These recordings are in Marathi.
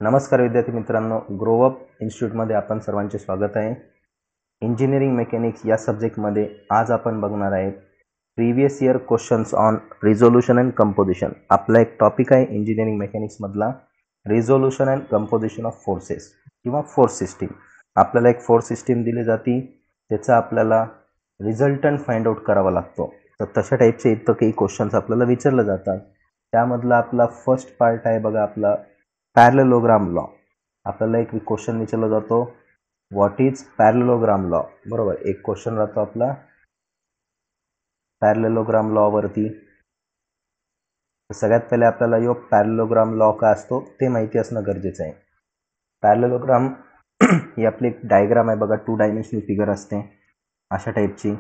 नमस्कार विद्यार्थी मित्रांनो, ग्रोअप इन्स्टिट्यूटमध्ये आपण सर्वांचे स्वागत आहे. इंजिनिअरिंग मेकॅनिक्स या सब्जेक्टमध्ये आज आपण बघणार आहे previous year questions on resolution and composition. आपला एक टॉपिक आहे इंजिनिअरिंग मेकॅनिक्समधला resolution and composition of forces किंवा फोर्स सिस्टीम. आपल्याला एक फोर्स सिस्टीम दिली जाते, त्याचा आपल्याला रिझल्टंट फाइंड आउट करावा लागतो. तर तशा टाईपचे इथं काही क्वेश्चन्स आपल्याला विचारले जातात. त्यामधला आपला फर्स्ट पार्ट आहे बघा, आपला पॅरलेलोग्राम लॉ. आपल्याला एक क्वेश्चन विचारला जातो, व्हॉट इज पॅरलेलोग्राम लॉ. बरोबर, एक क्वेश्चन राहतो आपला पॅरलेलोग्राम लॉ वरती. सगळ्यात पहिले आपल्याला यो पॅरलेलोग्राम लॉ काय असतो ते माहिती असणं गरजेचं आहे. पॅरलेलोग्राम ही आपली एक डायग्राम आहे बघा, 2 डायमेन्शनल फिगर असते अशा टाईपची,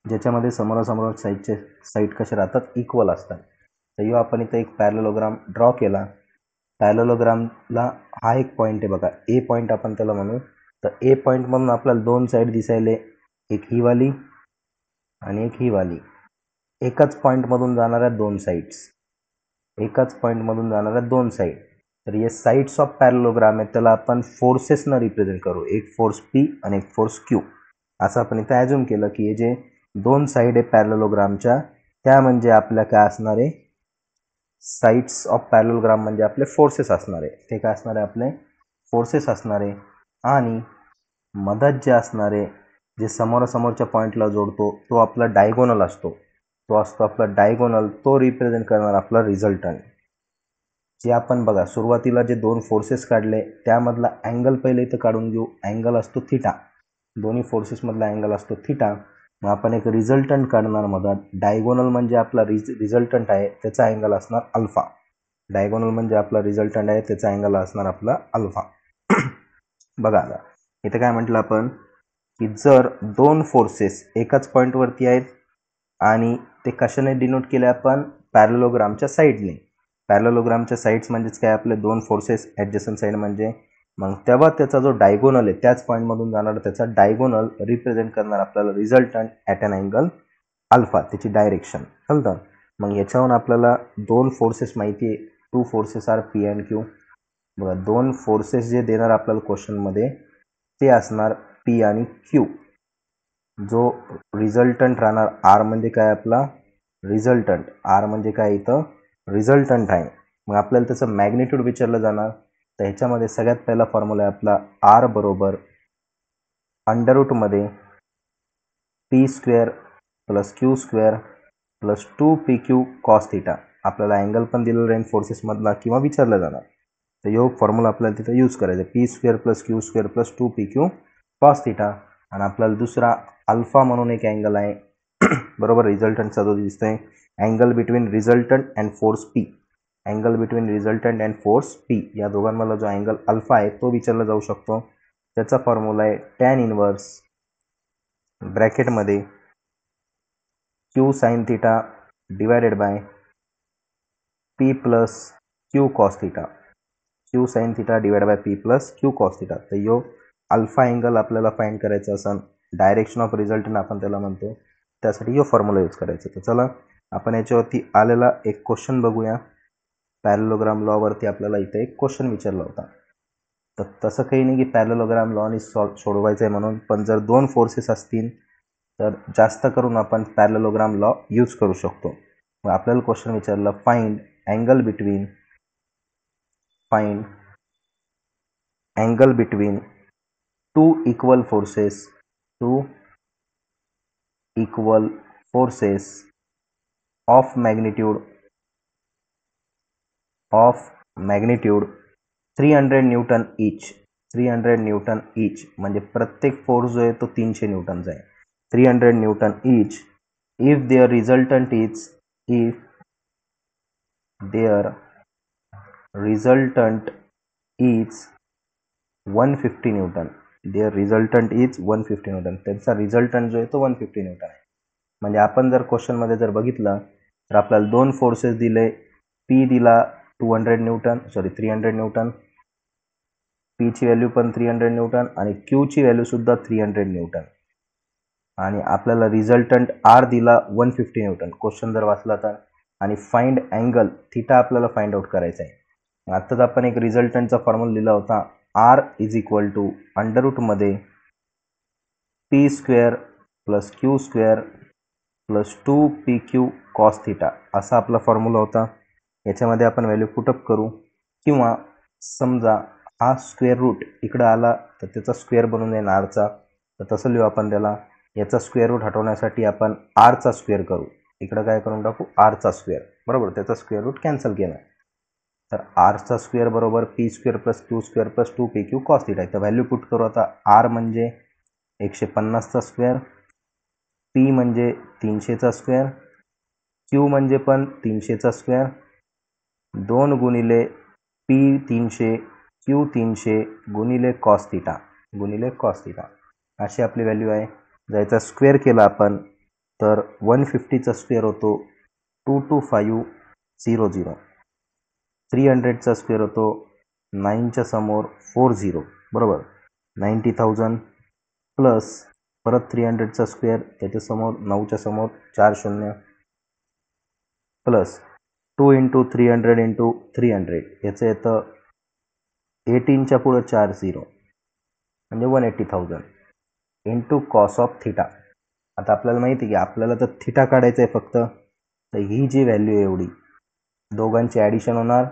ज्याच्यामध्ये समोरासमोर साईडचे साईड कसे राहतात, इक्वल असतात. तर यो आपण इथे एक पॅरलेलोग्राम ड्रॉ केला. पॅरलेलोग्रामला हा एक पॉईंट आहे बघा, ए पॉईंट आपण त्याला म्हणू. तर ए पॉईंट म्हणून आपल्याला दोन साईड दिसायले, एक ही वाली आणि एक ही वाली. एकाच पॉईंटमधून जाणाऱ्या दोन साईड्स, एकाच पॉईंटमधून जाणाऱ्या दोन साईड. तर हे साईड्स ऑफ पॅरलेलोग्राम आहे, त्याला आपण फोर्सेसनं रिप्रेझेंट करू. एक फोर्स पी आणि एक फोर्स क्यू. असं आपण इथं ॲज्युम केलं की हे जे दोन साईड आहे पॅरलेलोग्रामच्या, त्या म्हणजे आपल्या काय असणार आहे, साइड्स ऑफ पॅरलेलोग्राम म्हणजे आपले फोर्सेस असणार आहे. ते काय असणार आहे, आपले फोर्सेस असणार आहे. आणि मधात जे असणार आहे, जे समोरासमोरच्या पॉईंटला जोडतो, तो आपला डायगोनल असतो. तो असतो आपला डायगोनल, तो रिप्रेझेंट करणार आपला रिझल्टंट. जे आपण बघा सुरुवातीला जे दोन फोर्सेस काढले त्यामधला अँगल पहिले इथं काढून घेऊ. अँगल असतो थिटा, दोन्ही फोर्सेसमधला अँगल असतो थिटा. मग आपण एक रिझल्टंट काढणार मधात. डायगोनल म्हणजे आपला रिझल्टंट आहे, त्याचा अँगल असणार अल्फा. डायगोनल म्हणजे आपला रिझल्टंट आहे, त्याचा अँगल असणार आपला अल्फा. बघा आता इथे काय म्हटलं आपण, की जर दोन फोर्सेस एकाच पॉईंटवरती आहेत आणि ते कशाने डिनोट केले आपण, पॅरलेलोग्रामच्या साईडने. पॅरलेलोग्रामच्या साईड्स म्हणजेच काय, आपले दोन फोर्सेस ॲडजसंट साईड म्हणजे. मग तेव्हा त्याचा जो डायगोनल आहे, त्याच पॉईंटमधून जाणार त्याचा डायगोनल रिप्रेझेंट करणार आपल्याला resultant at an angle alpha, त्याची डायरेक्शन. कळतं. मग याच्यावरून आपल्याला दोन फोर्सेस माहिती आहे, 2 forces are P and Q. बघा दोन फोर्सेस जे देणार आपल्याला क्वेश्चनमध्ये ते असणार पी आणि क्यू. जो रिझल्टंट राहणार आर म्हणजे काय, आपला रिझल्टंट. आर म्हणजे काय, इथं रिझल्टंट आहे. मग आपल्याला त्याचं मॅग्निट्यूड विचारलं जाणार. तर ह्याच्यामध्ये सगळ्यात पहिला फॉर्म्युला आहे आपला आर बरोबर अंडररूटमध्ये P square plus Q square plus 2pq cos theta. आपल्याला अँगल पण दिलेला राहील फोर्सेसमधला किंवा विचारलं जाणार. तर यो फॉर्म्युला आपल्याला तिथं यूज करायचा, P square plus Q square plus 2pq cos theta. आणि आपल्याला दुसरा अल्फा म्हणून एक अँगल आहे बरोबर, रिझल्टंटचा जो दिसतोय, angle between resultant and force P. Angle between resultant and force P, या दोघांमधला जो अँगल अल्फा आहे तो विचारला जाऊ शकतो. त्याचा फॉर्म्युला आहे टॅन इनवर्स ब्रॅकेटमध्ये Q sine theta divided by P plus Q cos theta. Q sine theta divide by P plus Q cos theta. तर यो अल्फा अँगल आपल्याला फाइंड करायचा असेल, डायरेक्शन ऑफ रिझल्टंट आपण त्याला म्हणतो, त्यासाठी यो फॉर्म्युला यूज करायचा. तर चला आपण याच्यावरती आलेला एक क्वेश्चन बघूया. पॅरलेलोग्राम लॉवरती आपल्याला इथे एक क्वेश्चन विचारला होता. तर तसं काही नाही की पॅरलेलोग्राम लॉनी सोडवायचं आहे म्हणून, पण जर दोन फोर्सेस असतील तर जास्त करून आपण पॅरलेलोग्राम लॉ यूज करू शकतो. मग आपल्याला क्वेश्चन विचारला, find angle between two equal forces of magnitude 300 Newton each. 300 Newton each म्हणजे प्रत्येक फोर्स जो आहे तो 300 न्यूटनचा आहे. 300 Newton each if their resultant is 150 Newton. their resultant is 150 Newton. त्यांचा रिझल्टंट जो आहे तो 150 न्यूटन आहे. म्हणजे आपण जर क्वेश्चनमध्ये जर बघितलं तर आपल्याला दोन फोर्सेस दिले, पी दिला 300 न्यूटन, पी ची व्हॅल्यू पण 300 न्यूटन आणि क्यू ची व्हॅल्यू सुद्धा 300 न्यूटन. आणि आपल्याला रिझल्टंट आर दिला 150 न्यूटन क्वेश्चन जर वाचला तर. आणि फाइंड अँगल थिटा आपल्याला फाइंड आउट करायचा आहे. आत्ताच आपण एक रिझल्टंटचा फॉर्म्युला लिहिला होता, आर इज इक्वल टू अंडररूटमध्ये P square plus Q square plus 2pq cos theta असा आपला फॉर्म्युला होता. याच्यामध्ये आपण व्हॅल्यू पुटअप करू, किंवा समजा हा स्क्वेअर रूट इकडं आला तर त्याचा स्क्वेअर बनून जाईल आरचा, तर तसं लिहू आपण त्याला. याचा स्क्वेअर रूट हटवण्यासाठी आपण आरचा स्क्वेअर करू, इकडं काय करून टाकू आरचा स्क्वेअर, बरोबर, त्याचा स्क्वेअर रूट कॅन्सल केला. तर आरचा स्क्वेअर बरोबर P square plus Q square plus 2pq cos theta. तर व्हॅल्यू पुट करू आता. आर म्हणजे 150चा स्क्वेअर, पी म्हणजे 300चा स्क्वेअर, क्यू म्हणजे पण 300चा स्क्वेअर, 2 गुणिले पी 300 क्यू 300 गुणिले कॉस थिटा अशी आपली व्हॅल्यू आहे. जर याचा स्क्वेअर केला आपण तर 150चा स्क्वेअर होतो 22500, 300चा स्क्वेअर होतो 9च्या समोर 40, बरोबर, 90,000 प्लस परत 300चा स्क्वेअर त्याच्यासमोर 9च्या समोर 40 प्लस 2 इंटू 300 इंटू 300 याचं येतं 18च्या पुढं 40 म्हणजे 180,000 इंटू कॉस ऑफ थिटा. आता आपल्याला माहिती आहे की आपल्याला तर थिटा काढायचं आहे फक्त, तर ही जी व्हॅल्यू आहे एवढी, दोघांची ॲडिशन होणार,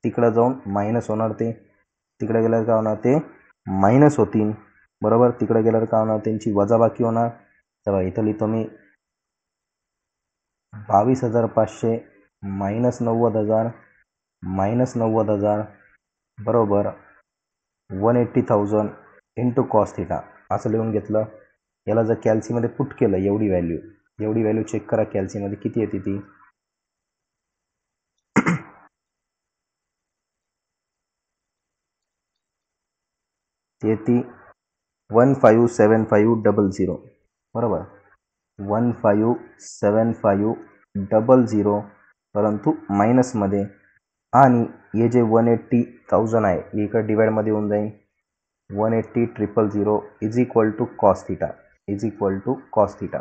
तिकडं जाऊन मायनस होणार, ते तिकडे गेल्यावर काय होणार ते मायनस होतील, बरोबर, तिकडे गेल्यावर काय होणार त्यांची वजाबाकी होणार. तर इथं लिहितो मी 22,500 मायनस 90,000 मायनस 90,000 बरोबर 180,000 इंटू कॉस थिटा असं लिहून घेतलं. याला जर कॅल्सीमध्ये पुट केलं एवढी व्हॅल्यू चेक करा कॅल्सीमध्ये किती येते ती. ती 157500, बरोबर, 157500, परंतु मायनसमध्ये, आणि हे जे 180,000 आहे हे इकडे डिवाइडमध्ये होऊन जाईल. 180,000 is equal to cos theta.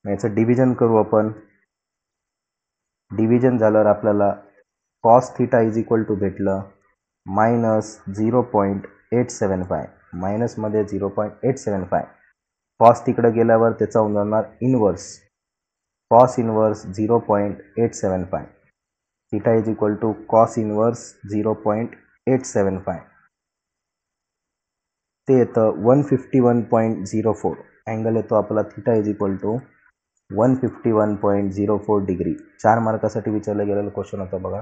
याचं डिव्हिजन करू आपण. डिव्हिजन झाल्यावर आपल्याला cos theta is equal to भेटलं मायनस 0.875, मायनसमध्ये 0.875. कॉस तिकडे गेल्यावर त्याचा होऊन जाणार inverse, cos inverse 0.875. Theta is equal to cos inverse 0.875. ते येतं 151.04. अँगल येतो आपला theta is equal to 151.04 degree. 4 मार्कासाठी विचारलं गेलेलं क्वेश्चन होतं बघा,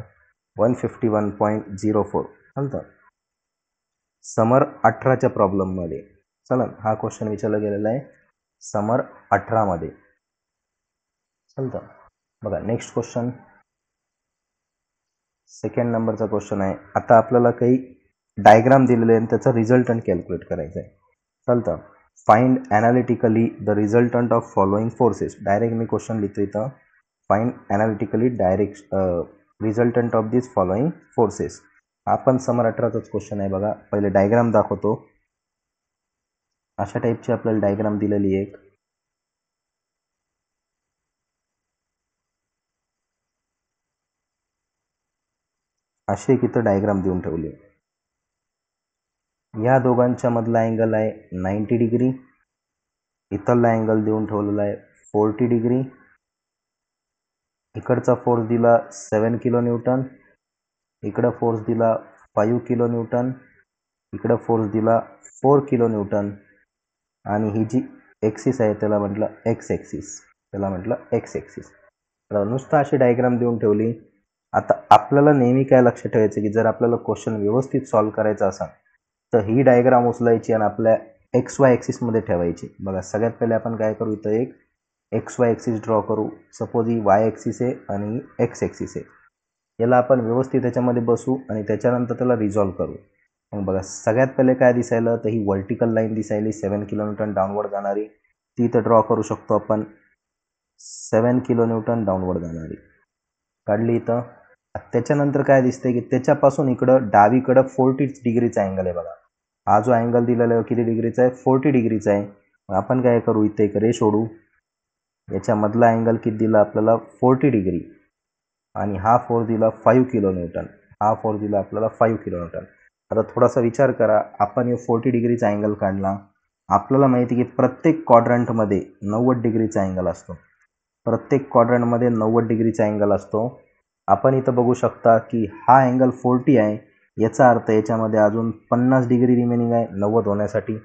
151.04. चालतं. समर 18च्या प्रॉब्लेममध्ये, चला हा क्वेश्चन विचारला गेलेला आहे समर 18मध्ये. चालतं. बघा नेक्स्ट क्वेश्चन, सेकंड नंबरचा क्वेश्चन आहे. आता आपल्याला काही डायग्राम दिलेले आहे आणि त्याचा रिझल्टंट कॅल्क्युलेट करायचा आहे. चालतं. Find analytically the resultant of following forces. Direct me question लिहितो इथं, find analytically resultant of this following forces. आपण समर 18चाच क्वेश्चन आहे बघा. पहिले डायग्राम दाखवतो. अशा टाईपची आपल्याला डायग्राम दिलेली एक, अशी एक इथं डायग्राम देऊन ठेवली. या दोघांच्या मधला अँगल आहे 90 डिग्री, इथला अँगल देऊन ठेवलेला आहे 40 डिग्री. इकडचा फोर्स दिला 7 किलो न्यूटन, इकडं फोर्स दिला 5 किलो न्यूटन, इकडं फोर्स दिला 4 किलो न्यूटन, आणि ही जी एक्सिस आहे त्याला म्हटलं एक्स एक्सिस. तर नुसतं अशी डायग्राम देऊन ठेवली. आता आपल्याला नेहमी काय लक्षात ठेवायचं की जर आपल्याला क्वेश्चन व्यवस्थित सॉल्व्ह करायचा असेल तर ही डायग्राम उचलायची आणि आपल्या एक्स वाय ॲक्सिसमध्ये ठेवायची. बघा सगळ्यात पहिले आपण काय करू, इथं एक एक्स वाय ॲक्सिस ड्रॉ करू. सपोज ही वाय ॲक्सिस आहे आणि एक्स ॲक्सिस आहे. याला आपण व्यवस्थित त्याच्यामध्ये बसू आणि त्याच्यानंतर त्याला रिझॉल्व्ह करू. मग बघा सगळ्यात पहिले काय दिसायला, तर ही व्हर्टिकल लाईन दिसायली 7 किलो न्यूटन डाऊनवर्ड जाणारी, ती इथं ड्रॉ करू शकतो आपण. 7 किलो न्यूटन डाऊनवर्ड जाणारी काढली इथं. त्याच्यानंतर काय दिसतंय की त्याच्यापासून इकडं डावीकडं 40 डिग्रीचा अँगल आहे बघा. हा जो अँगल दिलेला आहे किती डिग्रीचा आहे, 40 डिग्रीचा आहे. आपण काय करू, इथे एक रे सोडू. याच्यामधला अँगल किती दिला आपल्याला 40 डिग्री, आणि हा फोर्स दिला 5 किलो न्यूटन. हा फोर्स दिला आपल्याला 5 किलोन्यूटन. आता थोडासा विचार करा, आपण 40 डिग्रीचा अँगल काढला. आपल्याला माहिती की प्रत्येक क्वाड्रंटमध्ये 90 डिग्रीचा अँगल असतो. प्रत्येक क्वाड्रंटमध्ये 90 डिग्रीचा अँगल असतो. आपण इथं बघू शकता की हा अँगल 40 आहे. याचा अर्थ याच्यामध्ये अजून 50 डिग्री रिमेनिंग आहे 90 होण्यासाठी.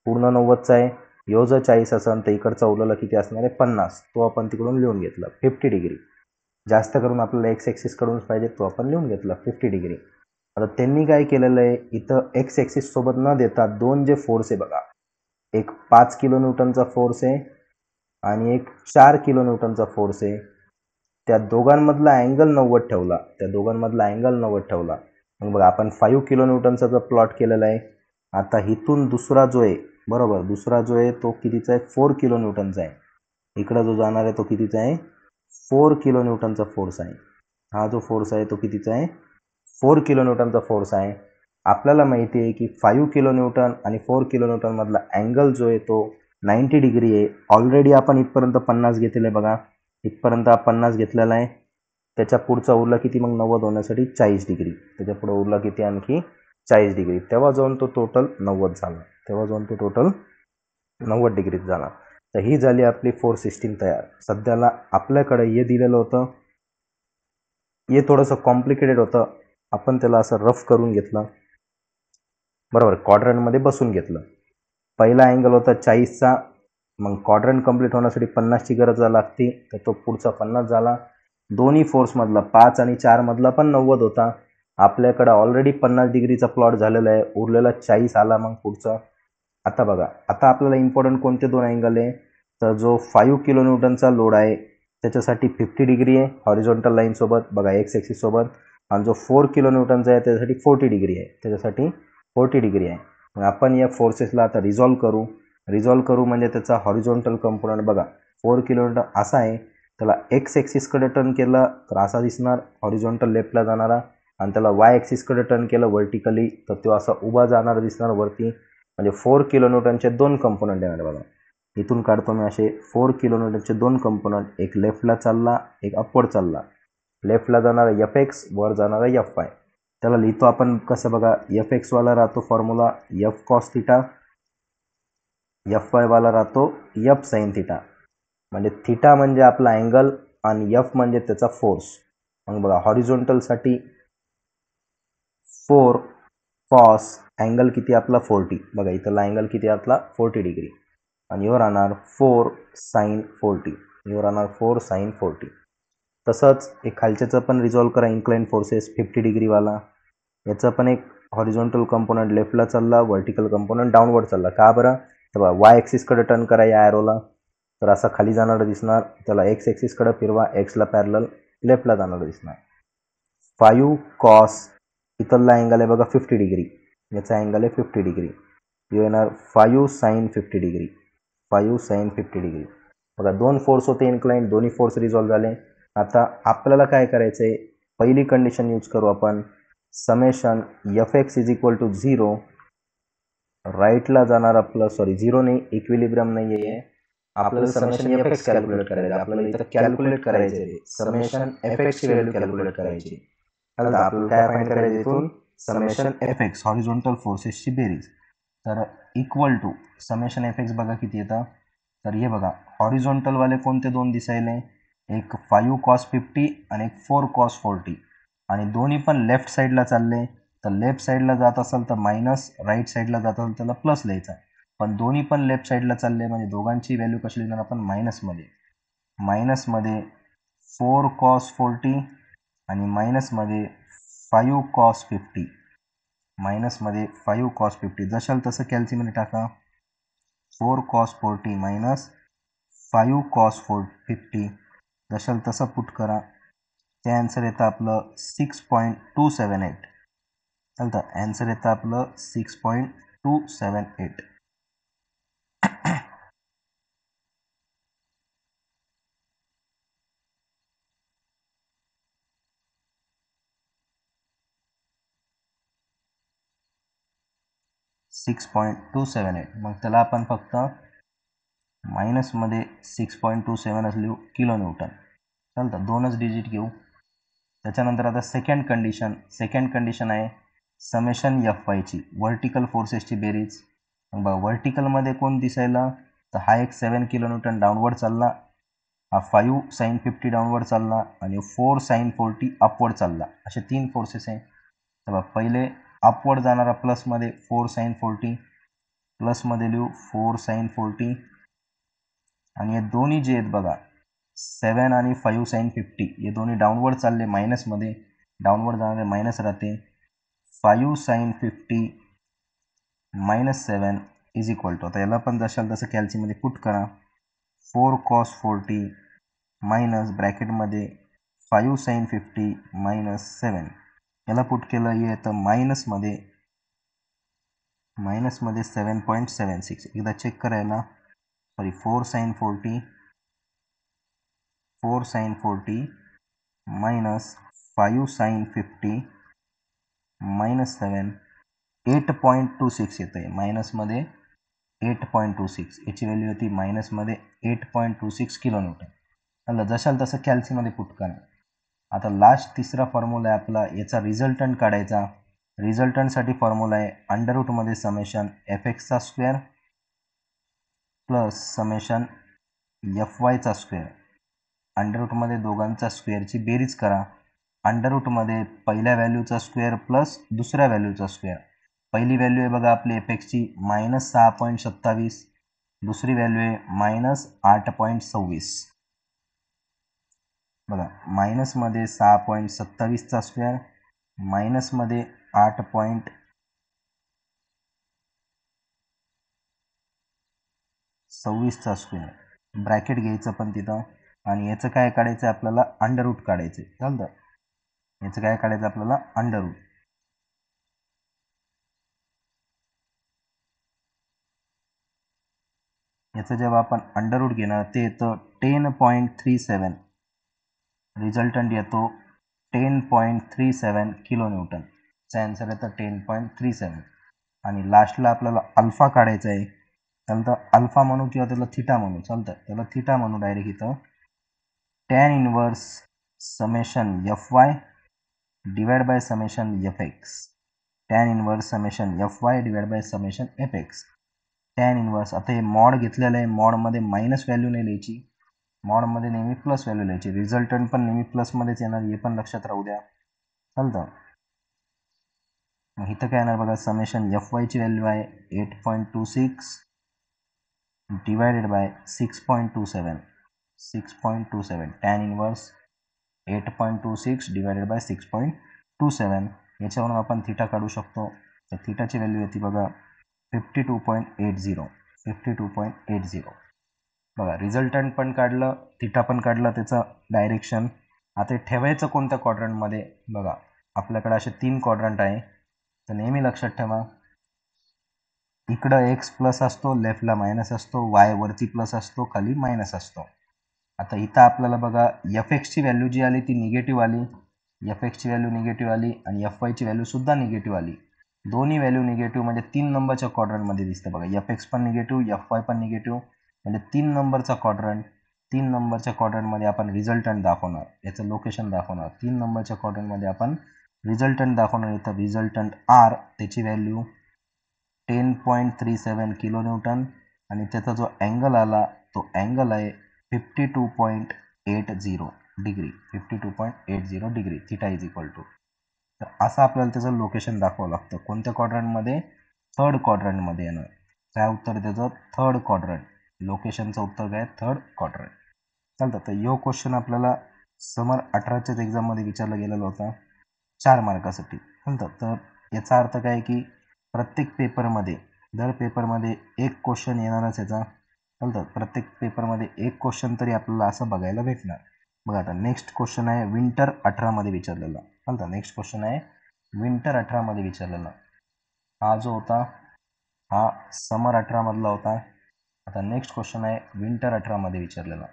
पूर्ण 90चा आहे. ह्यो जर 40 असेल तर इकडचा उरलेला किती असणार आहे 50. तो आपण तिकडून लिहून घेतला 50 डिग्री. जास्त करून आपल्याला एक्स ॲक्सिसकडूनच पाहिजे, तो आपण लिहून घेतला 50 डिग्री. आता त्यांनी काय केलेलं आहे, इथं एक्स ॲक्सिस सोबत न देता दोन जे फोर्स आहे बघा, एक 5 किलो न्यूटनचा फोर्स आहे आणि एक 4 किलो न्यूटनचा फोर्स आहे. त्या दोघांमधला अँगल 90 ठेवला. मग बघा आपण 5 किलो न्यूटनचा जर प्लॉट केलेला आहे. आता इथून दुसरा जो आहे बरोबर, दुसरा जो आहे तो कितीचा आहे 4 किलो न्यूटनचा आहे. इकडं जो जाणार आहे तो कितीचा आहे 4 किलो न्यूटनचा फोर्स आहे. हा जो फोर्स आहे तो कितीचा आहे 4 किलो न्यूटनचा फोर्स आहे. आपल्याला माहिती आहे की 5 किलो न्यूटन आणि 4 किलो न्यूटनमधला अँगल जो आहे तो 90 डिग्री आहे. ऑलरेडी आपण इथपर्यंत 50 घेतलेलं आहे बघा, इथपर्यंत 50 घेतलेला आहे. त्याच्या पुढचा उरला किती मग 90 होण्यासाठी 40 डिग्री. त्याच्या पुढे उरला किती आणखी 40 डिग्री. तेव्हा जाऊन तो टोटल 90 डिग्रीत झाला. तर ही झाली आपली फोर्स सिस्टीम तयार. सध्याला आपल्याकडे हे दिलेलं होतं, हे थोडंसं कॉम्प्लिकेटेड होतं. आपण त्याला असं रफ करून घेतलं बरोबर, क्वाड्रंटमध्ये बसून घेतलं. पहिला अँगल होता 40चा, मग क्वाड्रंट कंप्लीट होण्यासाठी 50ची गरज लागते, तर तो पुढचा 50 झाला. दोन्ही फोर्समधला 5 आणि 4 मधला पण 90 होता. आपल्याकडे ऑलरेडी 50 डिग्रीचा प्लॉट झालेला आहे, उरलेला 40 आला मग पुढचा. आता बघा, आता आपल्याला इम्पॉर्टंट कोणते दोन अँगल आहे, तर जो 5 किलो न्यूटनचा लोड आहे त्याच्यासाठी 50 डिग्री आहे हॉरिझॉन्टल लाईनसोबत बघा, एक्स ॲक्सिससोबत. आणि जो 4 किलो न्यूटनचा आहे त्याच्यासाठी 40 डिग्री आहे, त्याच्यासाठी 40 डिग्री आहे. मग आपण या फोर्सेसला आता रिझॉल्व करू म्हणजे त्याचा हॉरिझॉन्टल कंपोनंट बघा, 4 किलो न्यूटन असा आहे, त्याला एक्स ॲक्सिसकडे टर्न केलं तर असा दिसणार हॉरिझॉन्टल लेफ्टला जाणारा, आणि त्याला वाय ॲक्सिसकडे टर्न केलं व्हर्टिकली तर तो असा उभा जाणारा दिसणार वरती. म्हणजे 4 किलो न्यूटनचे दोन कंपोनंट येणार बघा. इथून काढतो मी असे 4 किलो न्यूटनचे दोन कंपोनंट, एक लेफ्टला चालला एक अपवर्ड चालला. लेफ्टला जाणारा एफ एक्स, वर जाणारा एफ वाय. त्याला लिहितो आपण कसं बघा, एफ एक्सवाला राहतो formula F cos theta, F वायवाला राहतो एफ साईन थिटा. म्हणजे थिटा म्हणजे आपला अँगल आणि एफ म्हणजे त्याचा फोर्स. मग बघा हॉरिझॉन्टलसाठी 4 कॉस अँगल किती आपला 40 बघा, इथला अँगल किती आपला 40 डिग्री, आणि वर राहणार 4 साईन 40. तसंच एक खालच्याचं पण रिझॉल्व करा, इन्क्लाइन फोर्सेस 50 डिग्रीवाला. याचा पण एक हॉरिझॉन्टल कंपोनंट लेफ्टला चालला, व्हर्टिकल कंपोनंट डाऊनवर्ड चालला. का बरं, तर बघा वाय ॲक्सिसकडे टर्न करा या ॲरोला, तर असा खाली जाणारा दिसणार. त्याला एक्स ॲक्सिसकडे फिरवा, एक्सला पॅरलल लेफ्टला जाणारा दिसणार. 5 कॉस इथला अँगल आहे बघा 50 डिग्री, याचा अँगल आहे 50 डिग्री. येणार 5 साईन 50 डिग्री, बघा दोन फोर्स होते इन्क्लाइन, दोन्ही फोर्स रिझॉल्व झाले. आता आपल्याला काय करायचं आहे, पहिली कंडिशन यूज करू आपण, summation F X is equal to 0, राईटला जाणार आपलं, सॉरी 0 नाही, इक्विलिब्रियम नाही आहे, आपल्याला समेशन एफ एक्स कॅल्क्युलेट करायचं. आपल्याला इथं कॅल्क्युलेट करायचं आहे समेशन एफ एक्सची व्हॅल्यू कॅल्क्युलेट करायची. आता आपल्याला काय फाइंड करायचं इथून, समेशन एफ एक्स हॉरिझॉन्टल फोर्सेसची बेरीज, तर equal to summation F X बघा किती येतं, तर हे बघा हॉरिझॉन्टलवाले कोणते दोन दिसायले, एक 5 कॉस 50 आणि एक 4 कॉस 40, आणि दोन्ही पण लेफ्ट साईडला चालले. तर लेफ्ट साईडला जात असेल तर मायनस, राईट साईडला जात असेल त्याला प्लस लिहायचा. पण दोन्ही पण लेफ्ट साईडला चालले म्हणजे दोघांची व्हॅल्यू कशी लिहिणार आपण, मायनसमध्ये 4 कॉस 40 आणि मायनसमध्ये 5 कॉस 50, जशाल तसं कॅल्सीमध्ये टाका. 4 कॉस 40 मायनस 5 कॉस 50 जशाल तसं पुट करा. ते आन्सर येतं आपलं 6.278. चालतं, आन्सर येतं आपलं 6.278. मग त्याला आपण फक्त मायनसमध्ये 6.27 लिहू किलो न्यूटन. चालतं, दोनच डिजिट घेऊ. त्याच्यानंतर आता सेकंड कंडिशन आहे समेशन एफ वायची व्हर्टिकल फोर्सेसची बेरीज. बघा व्हर्टिकलमध्ये कोण दिसायला तर हा एक 7 किलोन्यूटन डाऊनवर्ड चालला, हा 5 sin 50 डाऊनवर्ड चालला आणि 4 sin 40 अपवर्ड चालला. असे 3 फोर्सेस आहे. तर बघा पहिले अपवर्ड जाणारा प्लसमध्ये 4 sin 40, प्लसमध्ये लिहू 4 sin 40 आणि हे दोन्ही जे आहेत बघा 7 आणि 5 sin 50 हे दोन्ही डाऊनवर्ड चालले मायनसमध्ये, डाऊनवर्ड जाणारे मायनस राहते. 5 sin 50 minus 7 is equal to, आता याला पण जशाल तसं कॅल्सीमध्ये पुट करा 4 cos 40 मायनस ब्रॅकेटमध्ये 5 sin 50 मायनस 7. याला पुट केलं हे तर मायनसमध्ये 7.76. एकदा चेक करायला 4 sin 40 मायनस 5 sin 50 मायनस 7 8.26 येतं आहे. मायनसमध्ये 8.26 याची व्हॅल्यू होती मायनसमध्ये 8.26 किलोन्यूटन. आलं जशाल तसं कॅल्सीमध्ये पुट करा. आता लास्ट तिसरा फॉर्म्युला आहे आपला, याचा रिझल्टंट काढायचा. रिझल्टंटसाठी फॉर्म्युला आहे अंडररूटमध्ये समेशन एफ एक्सचा स्क्वेअर प्लस समेशन एफ वायचा स्क्वेअर. अंडररूटमध्ये दोघांचा स्क्वेअरची बेरीज करा. अंडररूटमध्ये पहिल्या व्हॅल्यूचा स्क्वेअर प्लस दुसऱ्या व्हॅल्यूचा स्क्वेअर. पहिली व्हॅल्यू आहे बघा आपली एफ एक्सची -6.27, दुसरी व्हॅल्यू आहे -8.26. बघा मायनसमध्ये 6.27चा स्क्वेअर मायनसमध्ये 8.26चा स्क्वेअर. ब्रॅकेट घ्यायचं पण तिथं आणि याचं काय काढायचं आहे आपल्याला अंडररूट काढायचं आहे. चालतं याचं काय काढायचं आपल्याला अंडररूट. याचं जेव्हा आपण अंडररूट घेणार ते येतं 10.37. रिझल्टंट येतो 10.37 किलोन्यूटन. चा आन्सर येतं 10.37. आणि लास्टला आपल्याला अल्फा काढायचा आहे. चालतं अल्फा म्हणू किंवा त्याला थिटा म्हणू, चालतं त्याला थिटा म्हणू डायरेक्ट इथं. tan inverse summation F Y divide by summation F x. tan inverse summation F Y divide by summation F x. tan inverse, आता हे मॉड घेतलेलं आहे, मॉडमध्ये मायनस व्हॅल्यू नाही लिहायची, मॉडमध्ये नेहमी प्लस व्हॅल्यू लिहायची. रिझल्टंट पण नेहमी प्लसमध्येच येणार, हे पण लक्षात राहू द्या. चालतं मग इथं काय येणार बघा समेशन एफ वायची व्हॅल्यू आहे 8.26 divided by 6.27. tan inverse 8.26 divided by 6.27. याच्यावरून आपण थिटा काढू शकतो. तर थिटाची व्हॅल्यू येते बघा 52.80. बघा रिझल्टंट पण काढलं, थिटा पण काढला, त्याचं डायरेक्शन. आता ठेवायचं कोणत्या क्वाड्रंटमध्ये बघा, आपल्याकडे असे 3 क्वाड्रंट आहे. तर नेहमी लक्षात ठेवा इकडं एक्स प्लस असतो, लेफ्टला मायनस असतो, वाय वरती प्लस असतो, खाली मायनस असतो. आता इथं आपल्याला बघा एफ एक्सची व्हॅल्यू जी आली ती निगेटिव्ह आली, एफ एक्सची व्हॅल्यू निगेटिव्ह आली आणि एफ वायची व्हॅल्यू सुद्धा निगेटिव्ह आली. दोन्ही व्हॅल्यू निगेटिव्ह म्हणजे 3 नंबरच्या क्वाड्रंटमध्ये दिसतं बघा. एफ एक्स पण निगेटिव्ह, एफ वाय पण निगेटिव्ह, म्हणजे 3 नंबरचा क्वाड्रंट. 3 नंबरच्या क्वाड्रंटमध्ये आपण रिझल्टंट दाखवणार, याचं लोकेशन दाखवणार. 3 नंबरच्या क्वाड्रंटमध्ये आपण रिझल्टंट दाखवणार. इथं रिझल्टंट आर, त्याची व्हॅल्यू 10.37 किलोन्यूटन आणि त्याचा जो अँगल आला तो अँगल आहे 52.80 degree. 52.80 degree. Theta is equal to. तर असं आपल्याला त्याचं लोकेशन दाखवावं लागतं. कोणत्या क्वाड्रंटमध्ये? थर्ड क्वाड्रंटमध्ये येणार. काय उत्तर त्याचं? Third quadrant. लोकेशनचं उत्तर काय? Third quadrant. चालतं. तर यो क्वेश्चन आपल्याला समर 18च्याच एक्झाममध्ये विचारला गेलेला होता 4 मार्कासाठी. चालतं. तर याचा अर्थ काय की प्रत्येक पेपरमध्ये, दर पेपरमध्ये एक क्वेश्चन येणारच याचा. चालतं. प्रत्येक पेपरमध्ये एक क्वेश्चन तरी आपल्याला असं बघायला भेटणार. बघा आता नेक्स्ट क्वेश्चन आहे विंटर 18मध्ये विचारलेला. चालतं. नेक्स्ट क्वेश्चन आहे विंटर 18मध्ये विचारलेला. हा जो होता हा समर 18मधला होता. आता नेक्स्ट क्वेश्चन आहे विंटर 18मध्ये विचारलेला.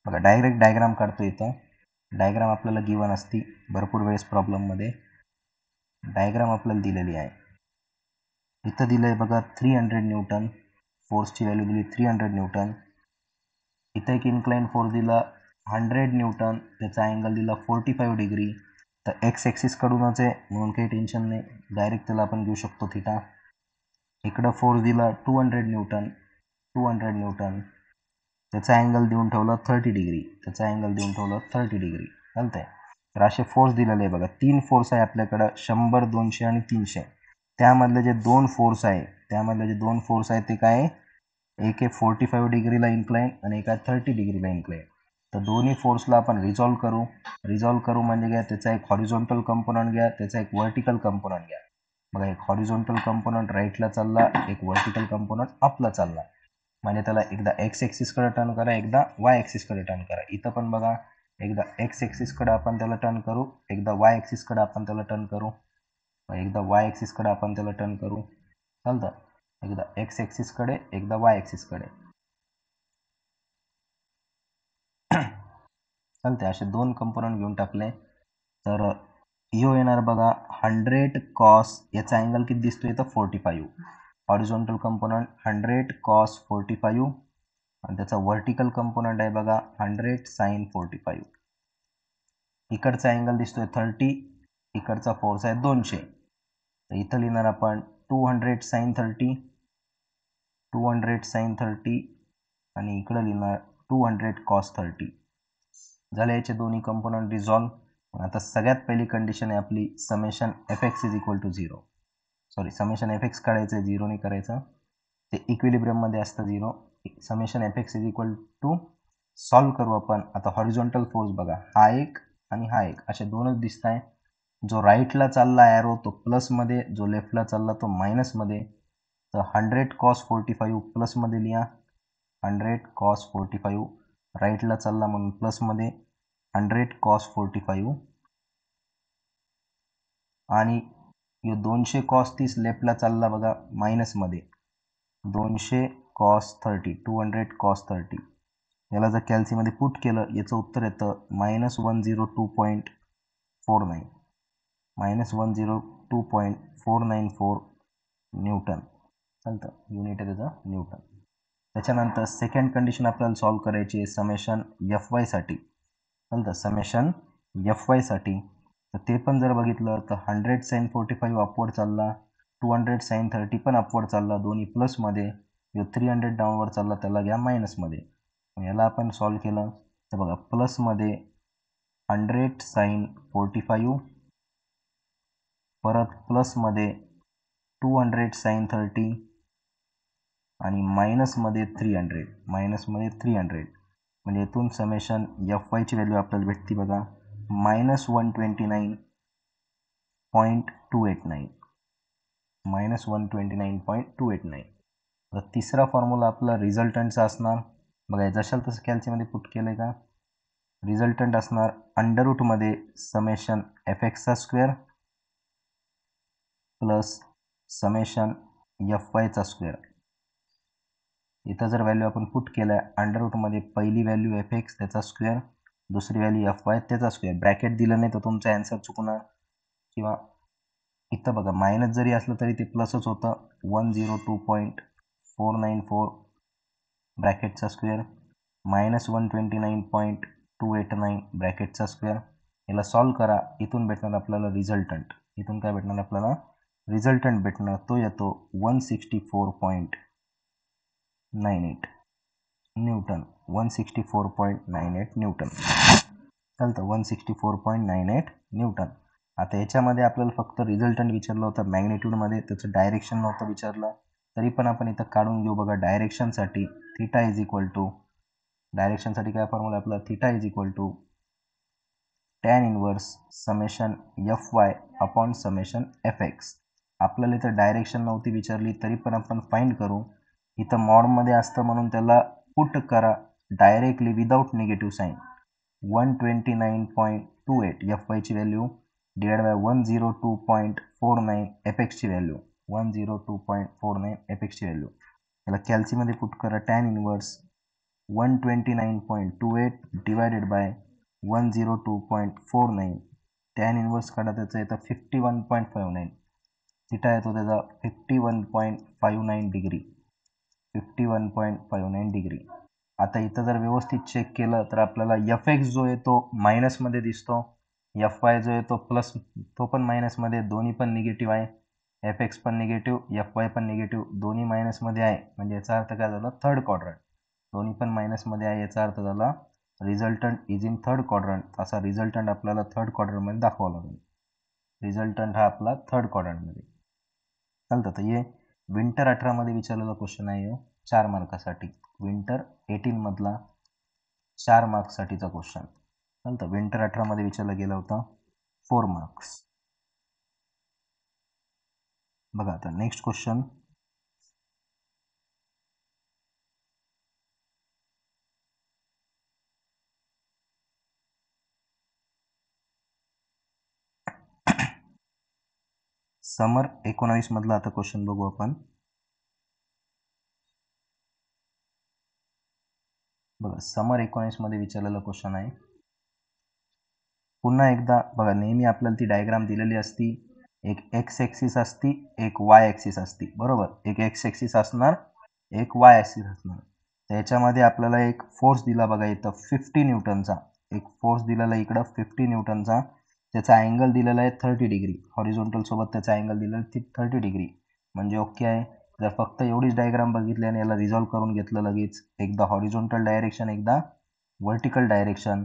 बघा डायरेक्ट डायग्राम काढतो. इथं डायग्राम आपल्याला गिवन असती भरपूर वेळेस प्रॉब्लेममध्ये. डायग्राम आपल्याला दिलेली आहे. इथं दिलं आहे बघा 300 न्यूटन, फोर्सची व्हॅल्यू दिली 300 न्यूटन. इथं एक इन्क्लाइन फोर्स दिला, 100 न्यूटन, त्याचा अँगल दिला 45 डिग्री. तर एक्स ॲक्सिसकडूनच आहे म्हणून काही टेन्शन नाही, डायरेक्ट त्याला आपण घेऊ शकतो थिटा. इकडं फोर्स दिला 200 न्यूटन, 200 न्यूटन, त्याचा अँगल देऊन ठेवला 30 डिग्री, त्याचा अँगल देऊन ठेवला 30 डिग्री. चालतंय. तर असे फोर्स दिलेले आहे बघा. 3 फोर्स आहे आपल्याकडं, 100, 200 आणि 300. त्यामधले जे 2 फोर्स आहे, ते काय आहे, एक आहे 45 डिग्रीला इन्क्लाइन आणि एक आहे 30 डिग्रीला इन्क्लाइन. तर दोन्ही फोर्सला आपण रिझॉल्व करू म्हणजे घ्या त्याचा एक हॉरिझॉन्टल कंपोनंट घ्या, त्याचा एक व्हर्टिकल कंपोनंट घ्या. बघा, एक हॉरिझॉन्टल कंपोनंट राईटला चालला, एक व्हर्टिकल कंपोनंट अपला चालला. म्हणजे त्याला एकदा एक्स ॲक्सिसकडे टर्न करा, एकदा वाय ॲक्सिसकडे टर्न करा. इथं पण बघा, एकदा एक्स ॲक्सिसकडे आपण त्याला टर्न करू, एकदा वाय ॲक्सिसकडे आपण त्याला टर्न करू, एकदा वाय ॲक्सिसकडे आपण त्याला टर्न करू. चालतं. एकदा एक्स ॲक्सिसकडे, एकदा वाय ॲक्सिसकडे. चालते. असे 2 कंपोनंट घेऊन टाकले. तर यो येणार बघा 100 कॉस, याचा अँगल किती दिसतोय तर 45. हॉरिझॉन्टल कंपोनंट 100 कॉस 45 आणि त्याचा व्हर्टिकल कंपोनंट आहे बघा 100 साइन 45. इकडचा अँगल दिसतोय 30, इकडचा फोर्स आहे 200. तर इथं लिहिणार आपण 200 साइन 30, 200 साइन 30 आणि इकडं लिहिणार 200 कॉस 30. झाले याचे दोन्ही कंपोनंट रिझॉल्व. आता सगळ्यात पहिली कंडिशन आहे आपली summation F X is equal to 0. Summation F X काढायचं आहे, 0 नाही करायचं, ते इक्विलिब्रियममध्ये असतं 0. Summation F X is equal to solve करू आपण. आता हॉरिझॉन्टल फोर्स बघा, हा एक आणि हा एक, असे दोनच दिसत आहे. जो राईटला चालला ॲरो तो प्लसमध्ये, जो लेफ्टला चालला तो मायनसमध्ये. तर 100 कॉस 45 प्लसमध्ये लिहा, 100 कॉस 45 राईटला चालला म्हणून प्लसमध्ये 100 कॉस 45 आणि 200 कॉस 30 लेफ्टला चालला बघा मायनसमध्ये 200 कॉस 30, 200 कॉस 30. याला जर कॅल्सीमध्ये पुट केलं, याचं उत्तर येतं -102.49, -102.494 न्यूटन. चालतं, युनिट आहे त्याचं न्यूटन. त्याच्यानंतर सेकंड कंडिशन आपल्याला सॉल्व करायची आहे समेशन एफ वायसाठी. चालतं, समेशन एफ वायसाठी. तर ते पण जर बघितलं तर 100 साइन 45 अपवर्ड चालला, 200 साइन 30 पण अपवर्ड चालला, दोन्ही प्लसमध्ये. 300 डाऊनवर्ड चालला, त्याला घ्या मायनसमध्ये. याला आपण सॉल्व केलं तर बघा, प्लसमध्ये 100 साइन 45, परत प्लसमध्ये 200 साइन 30 आणि मायनसमध्ये 300, म्हणजे इथून समेशन एफ वायची व्हॅल्यू आपल्याला भेटते बघा -129.289, -129.289. तर तिसरा फॉर्म्युला आपला रिझल्टंटचा असणार बघा, जशाल तसं कॅल्सीमध्ये पुट केलं आहे का. रिझल्टंट असणार अंडररूटमध्ये समेशन एफ एक्सचा स्क्वेअर प्लस समेशन एफ वायचा स्क्वेअर. इथं जर व्हॅल्यू आपण पुट केल्या, अंडररूटमध्ये पहिली व्हॅल्यू एफ एक्स त्याचा स्क्वेअर, दुसरी व्हॅल्यू एफ वाय त्याचा स्क्वेअर. ब्रॅकेट दिलं नाही तर तुमचा ॲन्सर चुकणार, किंवा इथं बघा मायनस जरी असलं तरी ते प्लसच होतं. 102.494 ब्रॅकेटचा स्क्वेअर -129.289 ब्रॅकेटचा स्क्वेअर. याला सॉल्व करा, इथून भेटणार आपल्याला रिझल्टंट. इथून काय भेटणार आपल्याला रिझल्टंट भेटणार, तो येतो 164.98 न्यूटन, 164.98 न्यूटन. चालतं, 164.98 न्यूटन. आता याच्यामध्ये आपल्याला फक्त रिझल्टंट विचारलं होतं, मॅग्निट्यूडमध्ये त्याचं डायरेक्शन नव्हतं विचारलं. तरी पण आपण इथं काढून घेऊ बघा. डायरेक्शनसाठी थिटा इज इक्वल टू, डायरेक्शनसाठी काय फॉर्म्युला आपला, theta is equal to tan inverse summation F Y upon summation F X. आपल्याला इथं डायरेक्शन नव्हती विचारली तरी पण आपण फाइंड करू. इथं मॉडमध्ये असतं म्हणून त्याला पुट करा directly without negative sign. 129.28 F वायची व्हॅल्यू डिवाइड बाय 102.49 एफ एक्सची व्हॅल्यू, 102.49 एफ एक्सची व्हॅल्यू. याला कॅल्सीमध्ये पुट करा, tan inverse 129.28 divided by 102.49. Tan inverse काढा, त्याचा येतं 51.59. थिटा येतो त्याचा 51.59 डिग्री, 51.59 डिग्री. आता इथं जर व्यवस्थित चेक केलं तर आपल्याला Fx जो आहे तो मायनसमध्ये दिसतो, Fy जो आहे तो प्लस, तो पण मायनसमध्ये, दोन्ही पण निगेटिव्ह आहे. Fx पण निगेटिव्ह, Fy पण निगेटिव्ह, दोन्ही मायनसमध्ये आहे. म्हणजे याचा अर्थ काय झाला, थर्ड क्वाड्रंट. दोन्ही पण मायनसमध्ये आहे याचा अर्थ झाला resultant is in third quadrant. असा रिझल्टंट आपल्याला थर्ड क्वाड्रंटमध्ये दाखवावा लागेल. रिझल्टंट हा आपला थर्ड क्वाड्रंटमध्ये चालतं. तर हे विंटर 18 विचारलेला क्वेश्चन आहे, 4 मार्कासाठी. विंटर 18 मधला 4 मार्क्ससाठीचा क्वेश्चन चालतं. विंटर 18 विचारला गेला होता, 4 मार्क्स. बघा आता नेक्स्ट क्वेश्चन. समर 19 मधला आता क्वेश्चन बघू आपण. बघा समर 19 विचारलेला क्वेश्चन आहे. पुन्हा एकदा बघा, नेहमी आपल्याला ती डायग्राम दिलेली असती. एक एक्स ॲक्सिस असती, एक वाय ॲक्सिस असती, बरोबर. एक एक्स ॲक्सिस असणार, एक वाय ॲक्सिस असणार. त्याच्यामध्ये आपल्याला एक फोर्स दिला बघा इथं 50 न्यूटनचा. एक फोर्स दिलेला इकडं 50 न्यूटनचा. त्याचा अँगल दिलेला आहे 30 डिग्री. हॉरिझॉन्टल सोबत त्याचा अँगल दिलेला आहे 30 डिग्री. म्हणजे ओके आहे. जर फक्त एवढीच डायग्राम बघितली आणि याला रिझॉल्व्ह करून घेतलं लगेच, एकदा हॉरिझॉन्टल डायरेक्शन, एकदा व्हर्टिकल डायरेक्शन.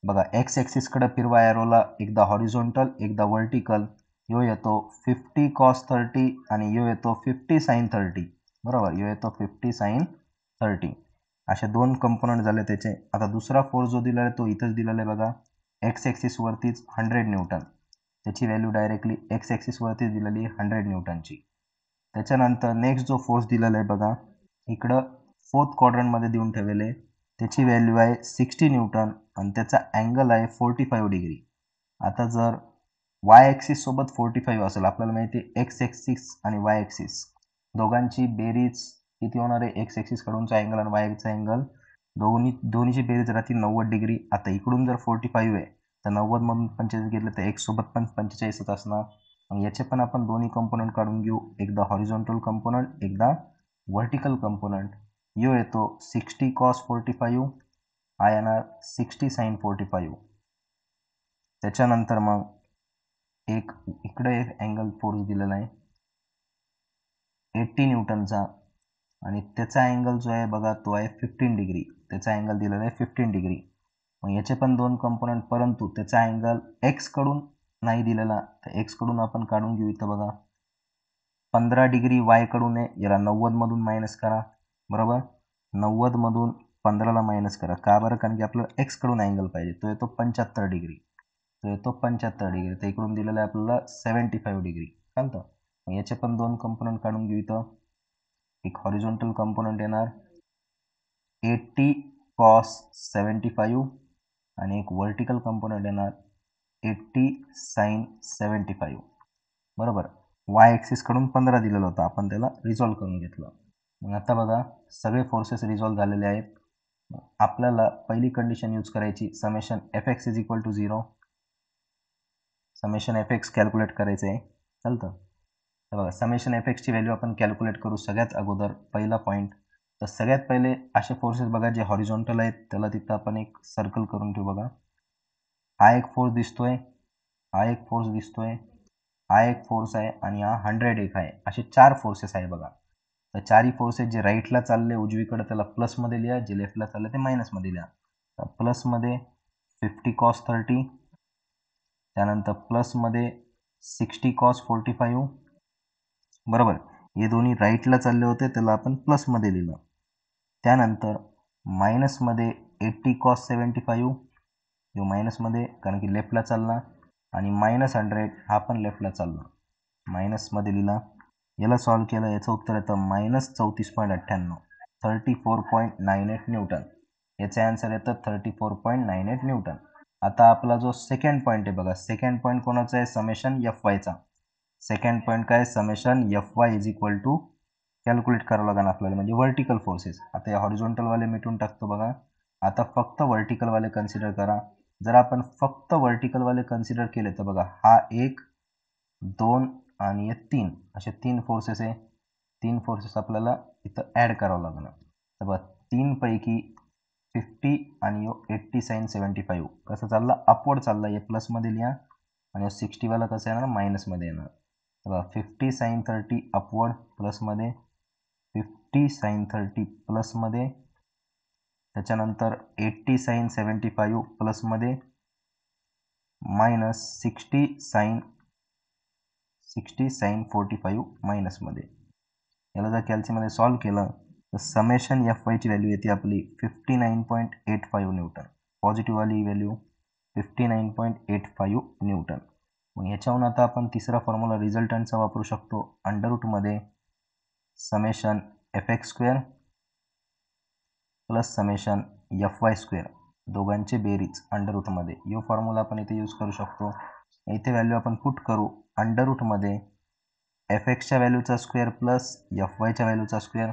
बघा एक्स ॲक्सिसकडे फिरवा ॲरोला, एकदा हॉरिझॉन्टल एकदा व्हर्टिकल. यो येतो 50 cos 30 आणि यो येतो 50 sin 30, बरोबर. यो येतो 50 sin 30. असे दोन कंपोनंट झाले त्याचे. आता दुसरा फोर्स जो दिलेला आहे तो इथंच दिलेला आहे बघा, एक्स ॲक्सिसवरतीच 100 न्यूटन. त्याची व्हॅल्यू डायरेक्टली एक्स ॲक्सिसवरतीच दिलेली आहे 100 न्यूटनची. त्याच्यानंतर नेक्स्ट जो फोर्स दिलेला आहे बघा, इकडं फोर्थ क्वाड्रंटमध्ये देऊन ठेवलेले, त्याची व्हॅल्यू आहे 60 न्यूटन आणि त्याचा अँगल आहे 45 डिग्री. आता जर वाय ॲक्सिस सोबत 45 असेल, आपल्याला माहिती आहे एक्स ॲक्सिस आणि वाय ॲक्सिस दोघांची बेरीज किती होणार आहे, एक्स ॲक्सिस कडूनचा अँगल आणि वाय चा अँगल, दोन्हीची बेरीज राहते 90 डिग्री. आता इकडून जर 45 आहे तर 90 मधून 45 घेतलं तर एक्स सोबत पण 45च असणार. मग याचे पण आपण दोन्ही कंपोनंट काढून घेऊ, एकदा हॉरिझॉन्टल कंपोनंट, एकदा व्हर्टिकल कंपोनंट. यो येतो 60 cos 45, हा येणार 60 sin 45. त्याच्यानंतर मग एक इकडे एक अँगल फोर्स दिलेला आहे 80 न्यूटनचा आणि त्याचा अँगल जो आहे बघा तो आहे 15 डिग्री. त्याचा अँगल दिलेला आहे 15 डिग्री. मग याचे पण दोन कंपोनंट, परंतु त्याचा अँगल एक्स कडून नाही दिलेला, तर एक्स कडून आपण काढून घेऊ. इथं बघा 15 डिग्री वाय कडून आहे, याला 90 मधून मायनस करा, बरोबर. 90 मधून 15 ला मायनस करा. का बरं, कारण की आपल्याला एक्स कडून अँगल पाहिजे, तो येतो 75 डिग्री. तो येतो 75 डिग्री. तर इकडून दिलेला आहे आपल्याला 75 डिग्री. चालतं. याचे पण दोन कंपोनंट काढून घेऊ. इथं एक हॉरिझॉन्टल कंपोनंट येणार 80 cos 75 आणि एक व्हर्टिकल कंपोनंट येणार 80 sin 75, बरोबर. वाय ॲक्सिस कडून 15 दिलेलं होतं, आपण त्याला रिझॉल्व्ह करून घेतलं. मग आता बघा सगळे फोर्सेस रिझॉल्व्ह झालेले आहेत. आपल्याला पहिली कंडिशन यूज करायची, summation F X is equal to 0. Summation F X calculate करायचं आहे. चालतं. तर बघा समेशन एफ एक्सची व्हॅल्यू आपण कॅल्क्युलेट करू. सगळ्यात अगोदर पहिला पॉईंट, तर सगळ्यात पहिले असे फोर्सेस बघा जे हॉरिझॉन्टल आहेत त्याला तिथं आपण एक सर्कल करून ठेवू. बघा हा एक फोर्स दिसतोय, हा एक फोर्स दिसतोय, हा एक फोर्स आहे आणि हा 100 एक आहे. असे 4 फोर्सेस आहे बघा. तर चारही फोर्सेस जे राईटला चालले उजवीकडे त्याला प्लसमध्ये लिहा, जे लेफ्टला चालले ते मायनसमध्ये लिहा. तर प्लसमध्ये 50 cos 30, त्यानंतर प्लसमध्ये 60 cos 45, बरोबर. हे दोन्ही राईटला चालले होते त्याला आपण प्लसमध्ये लिहिलं. त्यानंतर मायनसमध्ये 80 cos 75, जो मायनसमध्ये कारण की लेफ्टला चालला, आणि -100 हा पण लेफ्टला चालला, मायनसमध्ये लिहिला. याला सॉल्व्ह केलं, याचं उत्तर येतं -34.98, 34.98 न्यूटन. याचं आन्सर येतं 34.98 न्यूटन. आता आपला जो सेकंड पॉईंट आहे बघा, सेकंड पॉईंट कोणाचा आहे, समेशन एफ वायचा. सेकंड पॉईंट काय, summation F Y is equal to calculate करावं लागेल आपल्याला, म्हणजे व्हर्टिकल फोर्सेस. आता या हॉरिझॉन्टलवाले मिटून टाकतो बघा. आता फक्त व्हर्टिकलवाले कन्सिडर करा. जर आपण फक्त व्हर्टिकलवाले कन्सिडर केले तर बघा हा 1, 2 आणि हे 3 असे 3 फोर्सेस आहे. 3 फोर्सेस आपल्याला इथं ॲड करावं लागणार. तर बघा 3 पैकी 50 आणि 80 sin 75 कसं चालला अपवर्ड चालला, हे प्लसमध्ये लिहा आणि 60वाला कसं येणार मायनसमध्ये येणार. बघा 50 sin 30 अपवर्ड प्लसमध्ये, 50 sin 30 प्लसमध्ये, त्याच्यानंतर 80 sin 75 प्लसमध्ये, मायनस 60 sin 45 मायनसमध्ये. याला जर कॅल्सीमध्ये सॉल्व केलं तर समेशन एफ वायची व्हॅल्यू येते आपली 59.85 न्यूटन. पॉझिटिव्हवाली value 59.85 Newton. मग ह्याच्याहून आता आपण तिसरा फॉर्म्युला रिझल्टंटचा वापरू शकतो. अंडररूटमध्ये summation F X square plus summation F Y square दोघांचे बेरीज अंडररूटमध्ये, यो फॉर्म्युला आपण इथे यूज करू शकतो. इथे व्हॅल्यू आपण पुट करू. अंडररूटमध्ये एफ एक्सच्या व्हॅल्यूचा स्क्वेअर प्लस एफ वायच्या व्हॅल्यूचा स्क्वेअर.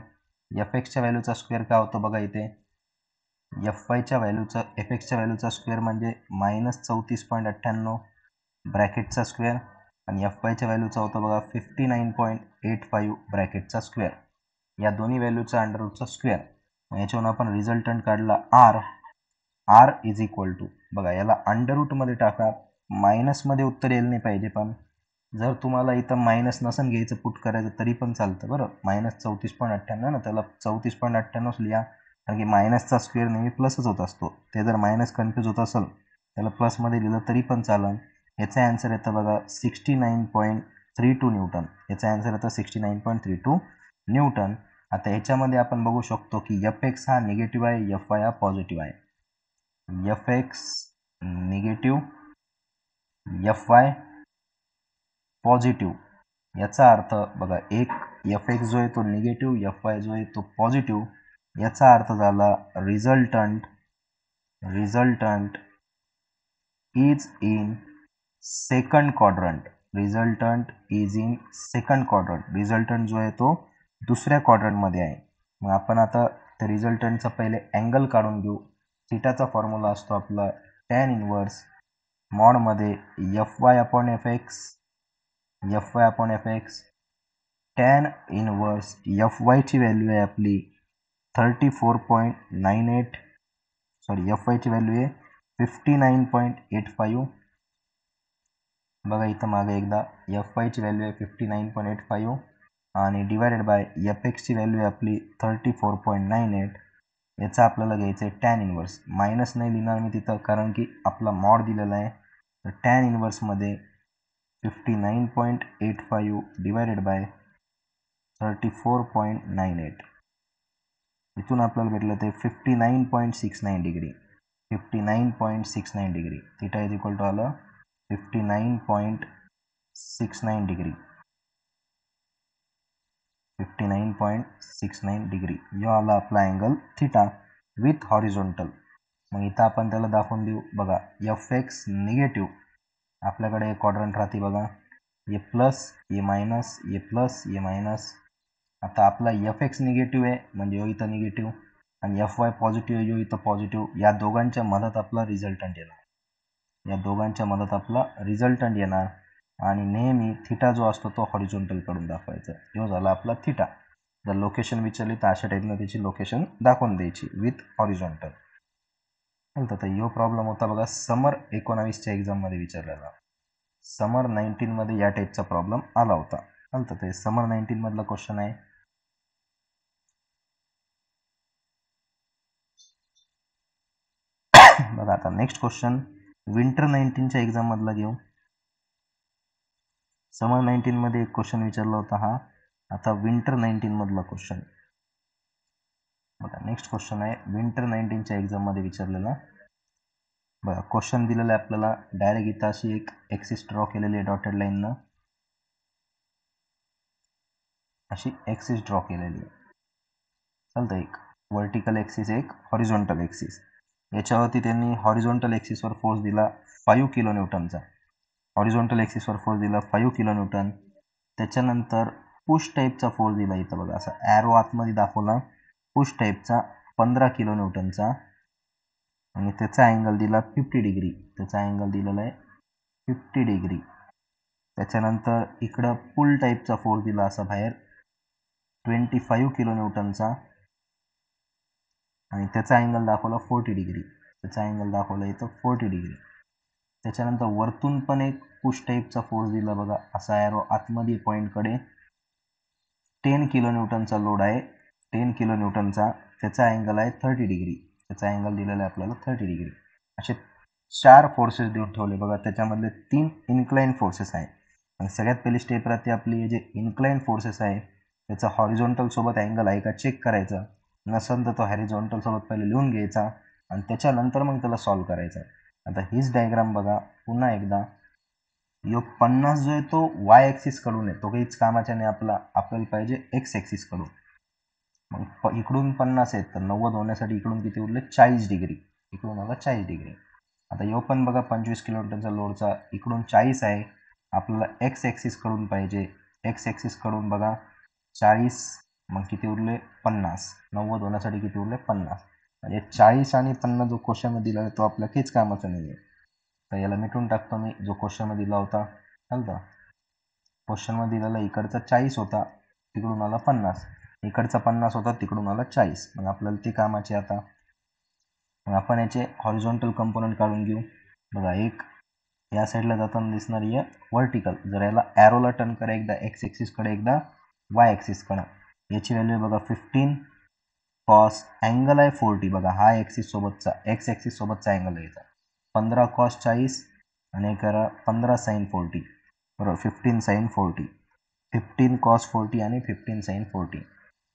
एफ एक्सच्या व्हॅल्यूचा स्क्वेअर काय होतो बघा इथे, एफ वायच्या व्हॅल्यूचा एफ एक्सच्या व्हॅल्यूचा स्क्वेअर म्हणजे -34.98 ब्रॅकेटचा स्क्वेअर, आणि एफ वायच्या व्हॅल्यूचा होतो बघा 59.85 ब्रॅकेटचा स्क्वेअर. या दोन्ही व्हॅल्यूचा अंडररूटचा स्क्वेअर. याच्यावरून आपण रिझल्टंट काढला आर इज इक्वल टू, बघा याला अंडररूटमध्ये टाका, मायनसमध्ये उत्तर येईल नाही पाहिजे, पण जर तुम्हाला इथं मायनस नसन घ्यायचं पुट करायचं तरी पण चालतं बरं. -34.98 ना, त्याला 34.98 लिहा, कारण की मायनसचा स्क्वेअर नेहमी प्लसच होत असतो. ते जर मायनस कन्फ्यूज होत असेल त्याला प्लसमध्ये लिहिलं तरी पण चालेल. याचा ॲन्सर येतं बघा 69.32 न्यूटन. याचा ॲन्सर येतं 69.32 न्यूटन. आता ह्याच्यामध्ये आपण बघू शकतो की एफ एक्स हा निगेटिव्ह आहे, एफ वाय हा पॉझिटिव्ह आहे. F x negative, F Y positive. याचा अर्थ बघा, एक एफ एक्स जो आहे तो निगेटिव्ह, एफ वाय जो आहे तो पॉझिटिव्ह. याचा अर्थ झाला resultant is in second quadrant. Resultant is in second quadrant. Resultant जो आहे तो दुसऱ्या क्वाड्रंटमध्ये आहे. मग आपण आता त्या रिझल्टंटचा पहिले अँगल काढून घेऊ. थिटाचा फॉर्म्युला असतो आपला टॅन इनवर्स मॉडमध्ये F Y upon F X, F Y upon F X. Tan inverse F वायची व्हॅल्यू आहे आपली 34.98, सॉरी एफ वायची व्हॅल्यू आहे 59.85. बघा इथं मागे एकदा, एफ वायची व्हॅल्यू आहे 59.85 आणि डिवायडेड बाय एफ एक्सची व्हॅल्यू आहे आपली 34.98. याचा आपल्याला घ्यायचं आहे टॅन इनवर्स. मायनस नाही लिहिणार मी तिथं, कारण की आपला मॉड दिलेला आहे. तर टॅन इनवर्समध्ये 59.85 डिवायडेड बाय 34.98. इथून आपल्याला भेटलं ते 59.69 degree. 59.69 degree. Theta is equal to आलं 59.69 डिग्री. 59.69 डिग्री यो आला आपला अँगल थिटा विथ हॉरिझॉन्टल. मग इथं आपण त्याला दाखवून देऊ. बघा एफ एक्स निगेटिव्ह, आपल्याकडे क्वाड्रंट राहते बघा, ये प्लस ये मायनस, ये प्लस ये मायनस. आता आपला एफ एक्स निगेटिव्ह आहे म्हणजे यो इथं निगेटिव्ह, आणि एफ वाय पॉझिटिव्ह यो इथं पॉझिटिव्ह. या दोघांच्या मधात आपला रिझल्टंट येणार. या दोघांच्या मधात आपला रिझल्टंट येणार, आणि नेहमी थिटा जो असतो तो हॉरिझॉन्टलकडून दाखवायचा. यो झाला आपला थिटा. जर लोकेशन विचारली तर अशा टाईपनं त्याची लोकेशन दाखवून द्यायची विथ हॉरिझॉन्टल. तर यो प्रॉब्लेम होता बघा समर 19च्या एक्झाममध्ये विचारलेला. समर 19मध्ये या टाईपचा प्रॉब्लेम आला होता. नंतर ते समर 19 मधला क्वेश्चन आहे. बघा आता नेक्स्ट क्वेश्चन विंटर 19च्या एक्झाम मधला घेऊ. समर 19 मध्ये एक क्वेश्चन विचारला होता हा. आता विंटर 19 मधला क्वेश्चन बघा. नेक्स्ट क्वेश्चन आहे विंटर 19च्या एक्झाम मध्ये विचारलेला. बघा क्वेश्चन दिलेला आहे आपल्याला. डायरेक्ट इथं अशी एक एक्सिस ड्रॉ केलेली आहे डॉटेड लाईननं, अशी एक्सिस ड्रॉ केलेली आहे. चालतं, एक वर्टिकल एक्सिस, एक हॉरिझॉन्टल एक्सिस. याच्यावरती त्यांनी हॉरिझॉन्टल एक्सिसवर फोर्स दिला 5 किलो न्यूटनचा. हॉरिझॉन्टल एक्सिसवर फोर्स दिला 5 किलो न्यूटन. त्याच्यानंतर पुश टाईपचा फोर्स दिला इथं बघा, असा ॲरो आतमध्ये दाखवला, पुश टाईपचा 15 किलो न्यूटनचा, आणि त्याचा अँगल दिला 50 डिग्री. त्याचा अँगल दिलेला आहे 50 डिग्री. त्याच्यानंतर इकडं पुल टाईपचा फोर्स दिला असा बाहेर 25 किलो न्यूटनचा, आणि त्याचा अँगल दाखवला 40 डिग्री, त्याचा अँगल दाखवला इथं 40 डिग्री. त्याच्यानंतर वरतून पण एक पुश टाईपचा फोर्स दिला बघा, असा ॲरो आतमध्ये पॉईंटकडे 10 किलो न्यूटनचा लोड आहे, 10 किलो न्यूटनचा, त्याचा अँगल आहे 30 डिग्री, त्याचा अँगल दिलेला आहे आपल्याला 30 डिग्री. असे 4 फोर्सेस देऊन ठेवले बघा, त्याच्यामधले 3 इन्क्लाइन फोर्सेस आहे. आणि सगळ्यात पहिली स्टेप राहते आपली, जे इन्क्लाइन फोर्सेस आहे त्याचा हॉरिझॉन्टल सोबत अँगल आहे का चेक करायचा, नसेल तर तो हॉरिझॉन्टल सोबत पहिले लिहून घ्यायचा आणि त्याच्यानंतर मग त्याला सॉल्व करायचा. आता हीच डायग्राम बघा पुन्हा एकदा. यो 50 जो आहे तो वाय ॲक्सिस कडून आहे, तो काहीच कामाचा नाही आपल्याला पाहिजे एक्स ॲक्सिस कडून. मग इकडून 50 आहेत तर 90 होण्यासाठी इकडून किती उरले 40 डिग्री, इकडून आला 40 डिग्री. आता यो पण बघा 25 किलोमीटरचा लोडचा, इकडून 40 आहे, आपल्याला एक्स ॲक्सिस कडून पाहिजे, एक्स ॲक्सिस कडून बघा 40, मग किती उरले 50, 90 होण्यासाठी किती उरले 50. म्हणजे 40 आणि 50 जो क्वेश्चनमध्ये दिला तो आपल्या काहीच कामाचा नाही आहे. तर याला मिटून टाकतो मी, जो क्वेश्चनमध्ये दिला होता चालतं. क्वेश्चनमध्ये दिलेला इकडचा 40 होता, तिकडून आला 50, इकडचा 50 होता, तिकडून आला 40, मग आपल्याला ते कामाचे. आता मग आपण याचे हॉरिझॉन्टल कंपोनंट काढून घेऊ. बघा, एक या साईडला जाताना दिसणारी आहे व्हर्टिकल, जर याला ॲरोला टर्न करा, एकदा एक्स ॲक्सिसकडे एकदा वाय ॲक्सिसकडे, याची व्हॅल्यू बघा 15 कॉस, अँगल आहे 40, बघा हा ॲक्सिस सोबतचा एक्स ॲक्सिस सोबतचा अँगल आहे याचा, 15 कॉस 40 आणि करा 15 साईन 40, बरोबर 15 साईन 40, 15 कॉस 40 आणि 15 साईन 40.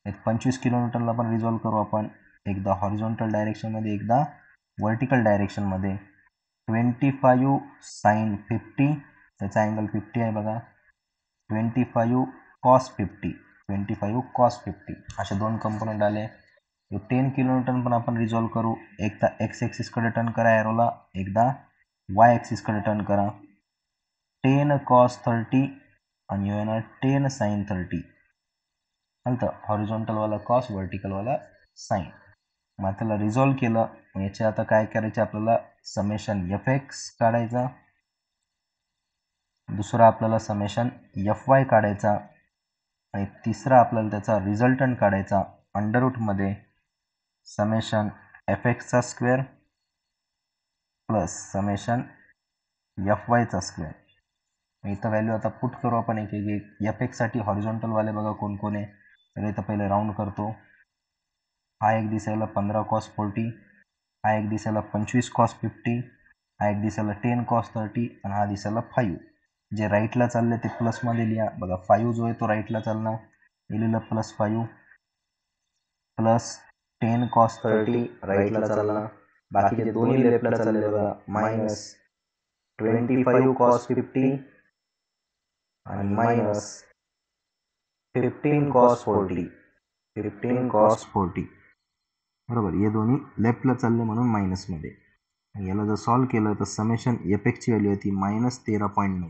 25 किलोमीटरला पण रिझॉल्व करू आपण, एकदा हॉरिझॉन्टल डायरेक्शनमध्ये एकदा व्हर्टिकल डायरेक्शनमध्ये. 25 साईन 50, त्याचा अँगल 50 आहे बघा, 25 कॉस 50, 25 कॉस 50, असे दोन कंपोनंट आले. 10 किलोमीटर पण आपण रिझॉल्व करू, एकदा एक्स ॲक्सिसकडे टर्न करा ॲरोला, एकदा वाय ॲक्सिसकडे टर्न करा. 10 कॉस 30 आणि येणार 10 साईन 30, चालतं, हॉरिझॉन्टलवाला कॉस, व्हर्टिकलवाला साईन. मग त्याला रिझॉल्व केलं, मग याचे आता काय करायचे आपल्याला, समेशन एफ एक्स काढायचा, दुसरा आपल्याला समेशन एफ वाय काढायचा, आणि तिसरा आपल्याला त्याचा रिझल्टंट काढायचा अंडररूटमध्ये समेशन एफ एक्सचा स्क्वेअर प्लस समेशन एफ वायचा स्क्वेअर. इथं व्हॅल्यू आता पुट करू आपण एक एक. एफ एक्ससाठी हॉरिझॉन्टलवाले बघा कोण कोण आहे, तर इथं पहिले राऊंड करतो. हा एक दिसायला 15 कॉस 40, हा एक दिसायला 25 कॉस 50, हा एक दिसायला 10 कॉस 30 आणि हा दिसायला 5. जे राईटला चालले ते प्लसमध्ये लिहा बघा, 5 जो आहे तो राईटला चालणार, लिहिलेलं +5 प्लस 10 कॉस 30 राईटला चालला, बाकीचे दोन्ही लेफ्टला चालले बघा, मायनस 25 कॉस 50 आणि मायनस 15 कॉस 40, 15 कॉस 40, बरोबर. हे दोन्ही लेफ्टला चालले म्हणून मायनसमध्ये. याला जर सॉल्व केलं तर समेशन एफ एक्सची व्हॅल्यू होती -13.9,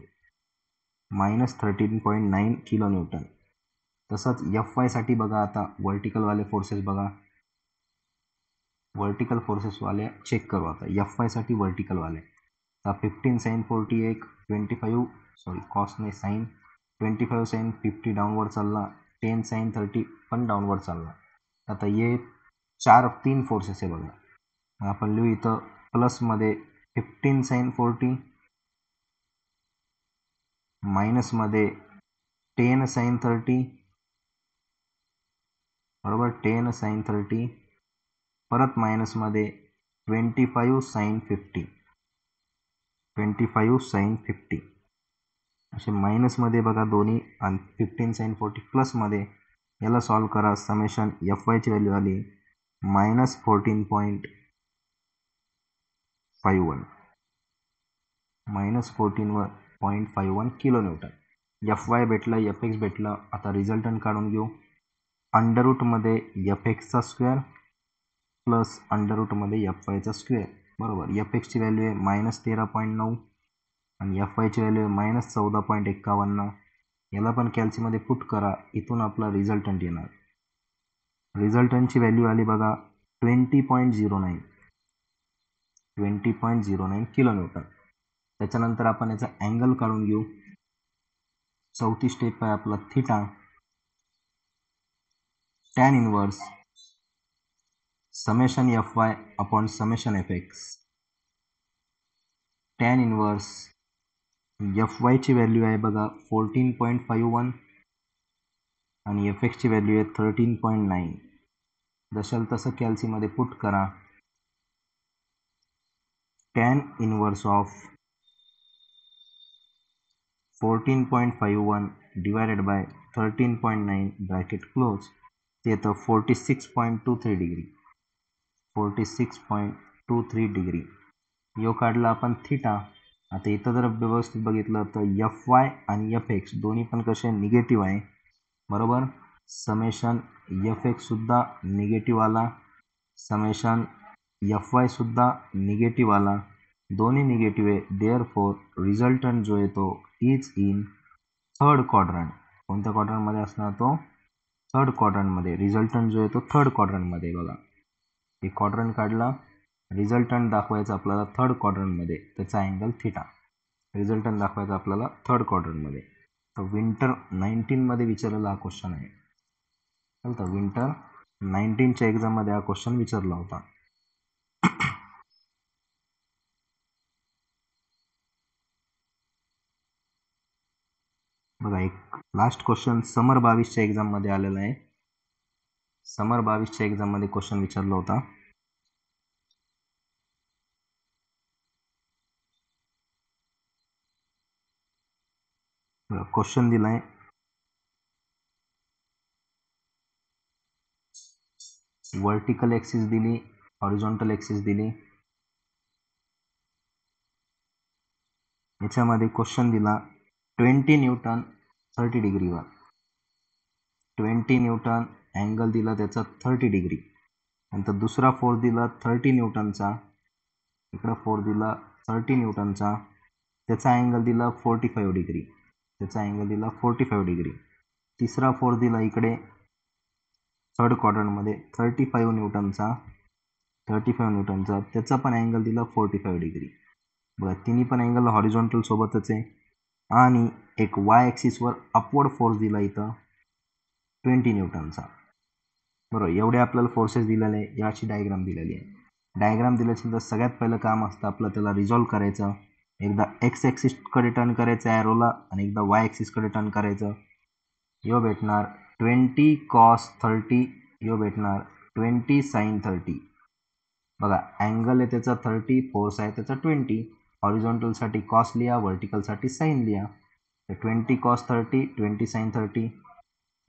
-13.9 किलो न्यूटन. तसंच एफ वायसाठी बघा, आता व्हर्टिकलवाले फोर्सेस बघा, व्हर्टिकल फोर्सेसवाले चेक करू. आता एफ वायसाठी व्हर्टिकलवाले, आता 15 साईन 40 एक, 25 कॉस नाही साईन, 25 साईन 50 डाऊनवर्ड चालला, 10 साईन 30 पण डाऊनवर्ड चालला. आता हे 3 फोर्सेस आहे बघा, आपण लिहू इथं प्लसमध्ये 15 साईन 40, मायनसमध्ये 10 साईन 30, बरोबर 10 साईन 30, परत मायनसमध्ये 25 साईन 50, 25 साईन 50, असे मायनसमध्ये बघा दोन्ही, आणि 15 साईन 40 प्लसमध्ये. याला सॉल्व करा, समेशन एफ वायची व्हॅल्यू आली -14.51, -14.51 किलो न्यूटन. एफ वाय भेटला, एफ एक्स भेटला. आता रिझल्टंट काढून घेऊ. अंडररूटमध्ये एफ एक्सचा स्क्वेअर प्लस अंडररूटमध्ये एफ वायचा स्क्वेअर, बरोबर. एफ एक्सची व्हॅल्यू आहे -13.9 आणि एफ वायची व्हॅल्यू आहे -14.51. याला पण कॅल्सीमध्ये पुट करा, इथून आपला रिझल्टंट येणार. रिझल्टंटची व्हॅल्यू आली बघा 20.09, 20.09 किलो न्यूटन. त्याच्यानंतर आपण याचा अँगल काढून घेऊ. चौथी स्टेप आहे आपला theta, tan inverse summation F Y upon summation F X. Tan inverse F वायची व्हॅल्यू आहे बघा 14.51 आणि एफ एक्सची व्हॅल्यू आहे 13.9. जशाल तसं कॅल्सीमध्ये पुट करा. Tan inverse of 14.51 divided by 13.9 bracket close, ते येतं 46.23 डिग्री. 46.23 डिग्री. यो काढला आपण थिटा. आता इथं जर व्यवस्थित बघितलं तर एफ वाय आणि एफ एक्स दोन्ही पण कसे निगेटिव्ह आहे, बरोबर. समेशन एफ एक्स सुद्धा निगेटिव्ह आला, समेशन एफ वाय सुद्धा निगेटिव्ह आला, दोन्ही निगेटिव्ह आहे. देअरफॉर रिझल्टंट जो आहे तो इज इन थर्ड क्वाड्रंट. कोणत्या क्वाड्रंटमध्ये असणार तो? थर्ड क्वाड्रंटमध्ये. रिझल्टंट जो आहे तो थर्ड क्वाड्रंटमध्ये. बघा, एक क्वाड्रंट काढला, रिझल्टंट दाखवायचा आपल्याला थर्ड क्वाड्रंटमध्ये, त्याचा अँगल थिटा. रिझल्टंट दाखवायचा आपल्याला थर्ड क्वाड्रंटमध्ये. तर विंटर 19मध्ये विचारलेला हा क्वेश्चन आहे. चालतं, विंटर 19च्या एक्झाममध्ये हा क्वेश्चन विचारला होता. बघा, एक लास्ट क्वेश्चन समर 22च्या एक्झाममध्ये आलेला आहे. समर 22च्या एक्झाममध्ये क्वेश्चन विचारला होता. क्वेश्चन दिलाय, वर्टिकल एक्सिस दिली, हॉरिझॉन्टल एक्सिस दिली. याच्यामध्ये क्वेश्चन दिला 20 न्यूटन 30 डिग्रीवर. 20 न्यूटन अँगल दिला त्याचा 30 डिग्री. नंतर दुसरा फोर्स दिला 30 न्यूटनचा, इकडं फोर्स दिला 30 न्यूटनचा, त्याचा अँगल दिला 45 डिग्री. त्याचा अँगल दिला 45 डिग्री. तिसरा फोर्स दिला इकडे थर्ड क्वाड्रंटमध्ये 35 न्यूटनचा, त्याचा पण अँगल दिला 45 डिग्री. बघा, तिन्ही पण अँगल हॉरिझॉन्टल सोबतच आहे. आणि एक वाय ॲक्सिसवर अपवर्ड फोर्स दिला इथं 20 न्यूटनचा. बरोबर, एवढे आपल्याला फोर्सेस दिलेले आहे. याची डायग्राम दिलेली आहे. डायग्राम दिल्यानंतर सगळ्यात पहिलं काम असतं आपलं त्याला रिझॉल्व करायचं. एकदा एक्स ॲक्सिसकडे टर्न करायचं ॲरोला आणि एकदा वाय ॲक्सिसकडे टर्न करायचं. यो भेटणार 20 cos 30, यो भेटणार 20 sin 30. बघा, अँगल आहे त्याचा 30, फोर्स आहे त्याचा 20. हॉरिझॉन्टलसाठी कॉस लिहा, व्हर्टिकलसाठी साईन लिहा. तर 20 cos 30, 20 sin 30.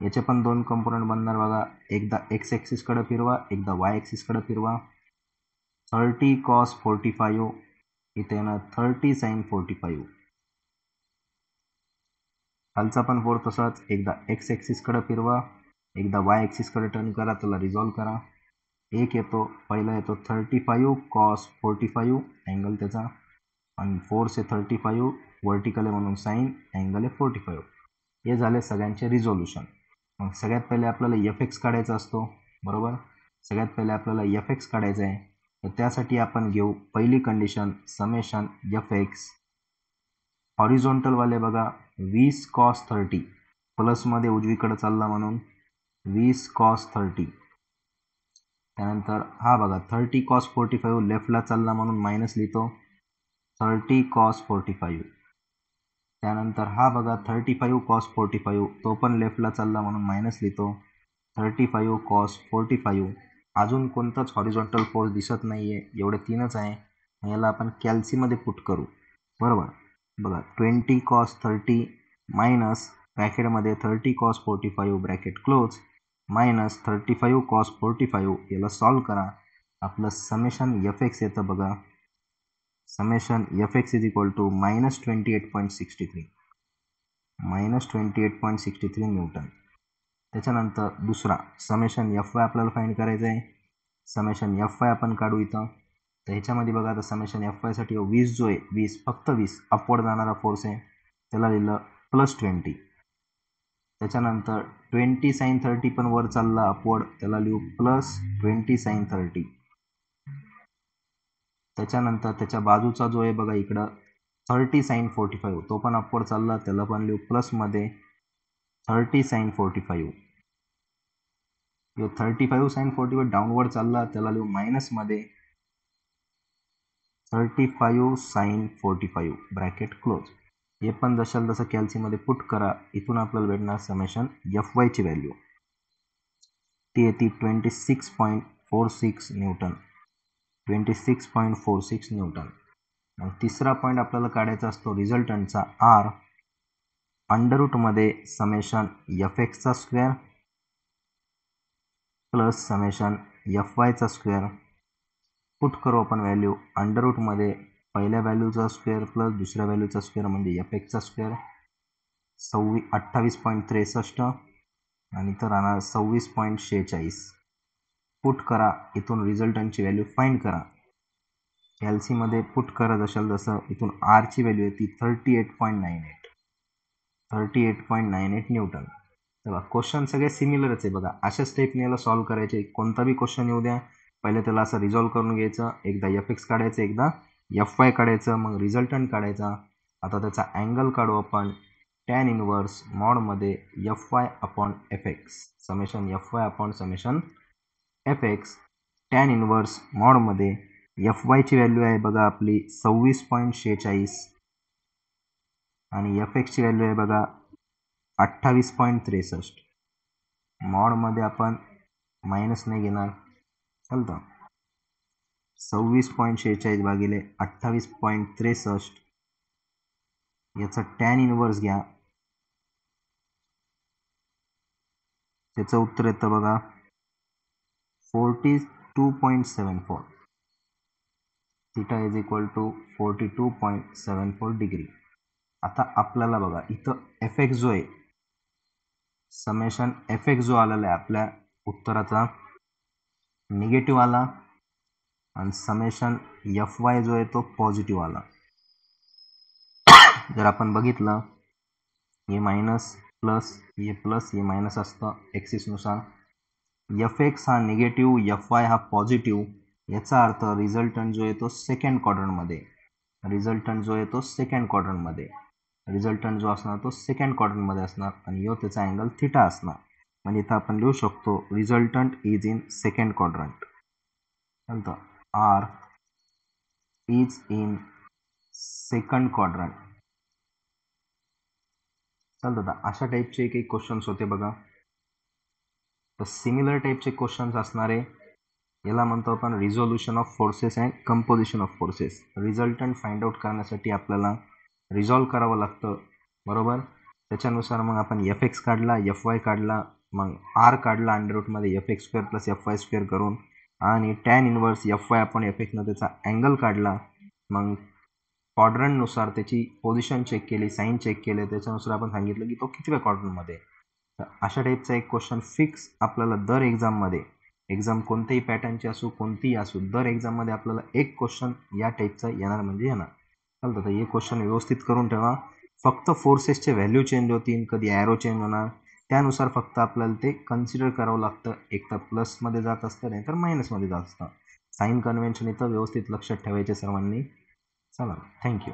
याचे पण दोन कंपोनंट बनणार बघा, एकदा एक्स ॲक्सिसकडे फिरवा, एकदा वाय ॲक्सिसकडे फिरवा. 30 cos 45, इथे येणार 30 sin 45. खालचा पण फोर तसाच, एकदा एक्स ॲक्सिसकडे फिरवा, एकदा वाय ॲक्सिसकडे टर्न करा, त्याला रिझॉल्व करा. एक येतो, पहिला येतो 35 cos 45 अँगल त्याचा, आणि फोर्स आहे 35, व्हर्टिकल आहे म्हणून साईन, अँगल आहे 45. हे झाले सगळ्यांचे रिझोल्युशन. मग सगळ्यात पहिले आपल्याला एफ एक्स काढायचा असतो, बरोबर. सगळ्यात पहिले आपल्याला एफ एक्स काढायचा आहे. तर त्यासाठी आपण घेऊ पहिली कंडिशन, समेशन एफ एक्स. हॉरिझॉन्टलवाले बघा 20 cos 30, प्लसमध्ये उजवीकडे चालला म्हणून 20 cos 30. त्यानंतर हा बघा 30 cos 45 लेफ्टला चालला म्हणून मायनस लिहितो, 30 cos 45. त्यानंतर हा बघा 35 cos 45, तो पण लेफ्टला चालला म्हणून मायनस लिहितो, 35 cos 45. अजून कोणताच हॉरिझॉन्टल फोर्स दिसत नाही आहे, एवढे तीनच आहे. याला आपण कॅल्सीमध्ये पुट करू, बरोबर. बघा 20 cos 30 मायनस ब्रॅकेटमध्ये 30 cos 45 bracket close, minus 35 cos 45. याला सॉल्व करा, आपलं समेशन एफ एक्स येतं बघा. Summation F X is equal to -28.63 newton. त्याच्यानंतर दुसरा समेशन एफ वाय आपल्याला फाइंड करायचं आहे. समेशन एफ वाय आपण काढू इथं. तर ह्याच्यामध्ये बघा, आता समेशन एफ वायसाठी 20 जो आहे, 20 फक्त 20 अपवर्ड जाणारा फोर्स आहे, त्याला लिहिलं +20. त्याच्यानंतर 20 sin 30 पण वर चालला अपवर्ड, त्याला लिहू +20 sin 30. त्याच्यानंतर त्याच्या बाजूचा जो आहे बघा इकडं 30 sin 45, तो पण अपवर्ड चालला, त्याला पण लिहू प्लसमध्ये 30 sin 45. जो 35 sin 45 डाऊनवर्ड चालला त्याला लिहू मायनसमध्ये 35 sin 45 ब्रॅकेट क्लोज. हे पण जशाल तसं कॅल्सीमध्ये पुट करा. इथून आपल्याला भेटणार समेशन एफ वायची व्हॅल्यू ती येते 26.46 न्यूटन. 26.46 न्यूटन. मग तिसरा पॉईंट आपल्याला काढायचा असतो रिझल्टंटचा आर अंडररूटमध्ये समेशन एफ एक्सचा स्क्वेअर प्लस समेशन एफ वायचा स्क्वेअर. पुट करू आपण व्हॅल्यू अंडररूटमध्ये पहिल्या व्हॅल्यूचा स्क्वेअर प्लस दुसऱ्या व्हॅल्यूचा स्क्वेअर म्हणजे एफ एक्सचा स्क्वेअर 28.63 आणि तर राहणार 26.46. पुट करा. इथून रिझल्टंटची व्हॅल्यू फाइंड करा. कॅल्सीमध्ये पुट करत असाल जसं इथून आरची व्हॅल्यू येते 38.98 न्यूटन. तेव्हा क्वेश्चन सगळे सिमिलरच आहे बघा. अशा स्टेपने याला सॉल्व्ह करायचे. कोणता बी क्वेश्चन येऊ द्या पहिले त्याला असं रिझॉल्व्ह करून घ्यायचं. एकदा एफ एक्स काढायचं, एकदा एफ वाय काढायचं, मग रिझल्टंट काढायचा. आता त्याचा अँगल काढू आपण. टॅन इनवर्स मॉडमध्ये F Y upon F X summation F Y upon summation F X. Tan inverse मॉडमध्ये एफ वायची व्हॅल्यू आहे बघा आपली 26.46 आणि एफ एक्सची व्हॅल्यू आहे बघा 28.63. मॉडमध्ये आपण मायनस नाही घेणार, चालतं. 26.46 भागिले 28.63 याचा टॅन इनवर्स घ्या. त्याचं उत्तर येतं बघा 42.74. Theta is equal to 42.74 degree. आता आपल्याला बघा इथं एफ एक्स जो आहे समेशन एफ एक्स जो आलेला आहे आपल्या उत्तराचा निगेटिव्ह आला आणि समेशन एफ वाय जो आहे तो पॉझिटिव्ह आला. जर आपण बघितलं हे मायनस प्लस हे मायनस असतं एक्सिसनुसार. एफ एक्स हा निगेटिव्ह, एफ वाय हा पॉझिटिव्ह. याचा अर्थ रिझल्टंट जो आहे तो सेकंड क्वाड्रंटमध्ये रिझल्टंट जो असणार तो सेकंड क्वाड्रंटमध्ये असणार आणि यो त्याचा अँगल थिटा असणार. म्हणजे इथं आपण लिहू शकतो resultant is in second quadrant. चालतं. R is in second quadrant. चालतं. अशा टाईपचे काही क्वेश्चन्स होते बघा. तर सिमिलर टाईपचे क्वेश्चन्स असणारे याला म्हणतो आपण resolution of forces and composition of forces. Resultant find out करण्यासाठी आपल्याला रिझॉल्व करावं लागतं, बरोबर. त्याच्यानुसार मग आपण एफ एक्स काढला, एफ वाय काढला, मग आर काढला अंडररूटमध्ये F X square plus F Y square करून आणि टॅन इनवर्स एफ वाय आपण एफ एक्सनं त्याचा अँगल काढला. मग क्वाड्रंटनुसार त्याची पोझिशन चेक केली, साईन चेक केले, त्याच्यानुसार आपण सांगितलं की तो कितव्या क्वाड्रंटमध्ये. तर अशा टाईपचा एक क्वेश्चन फिक्स आपल्याला दर एक्झाममध्ये, एक्झाम कोणत्याही पॅटर्नची असो कोणतीही असो, दर एक्झाममध्ये आपल्याला एक क्वेश्चन या टाईपचा येणार म्हणजे येणार. चालतं. तर हे क्वेश्चन व्यवस्थित करून ठेवा. फक्त फोर्सेसचे व्हॅल्यू चेंज होतील, कधी ॲरो चेंज होणार, त्यानुसार फक्त आपल्याला ते कन्सिडर करावं लागतं. एक तर प्लसमध्ये जात असतं नाही तर मायनसमध्ये जात असतं. साईन कन्व्हेन्शन इथं व्यवस्थित लक्षात ठेवायचे सर्वांनी. चला, थँक्यू.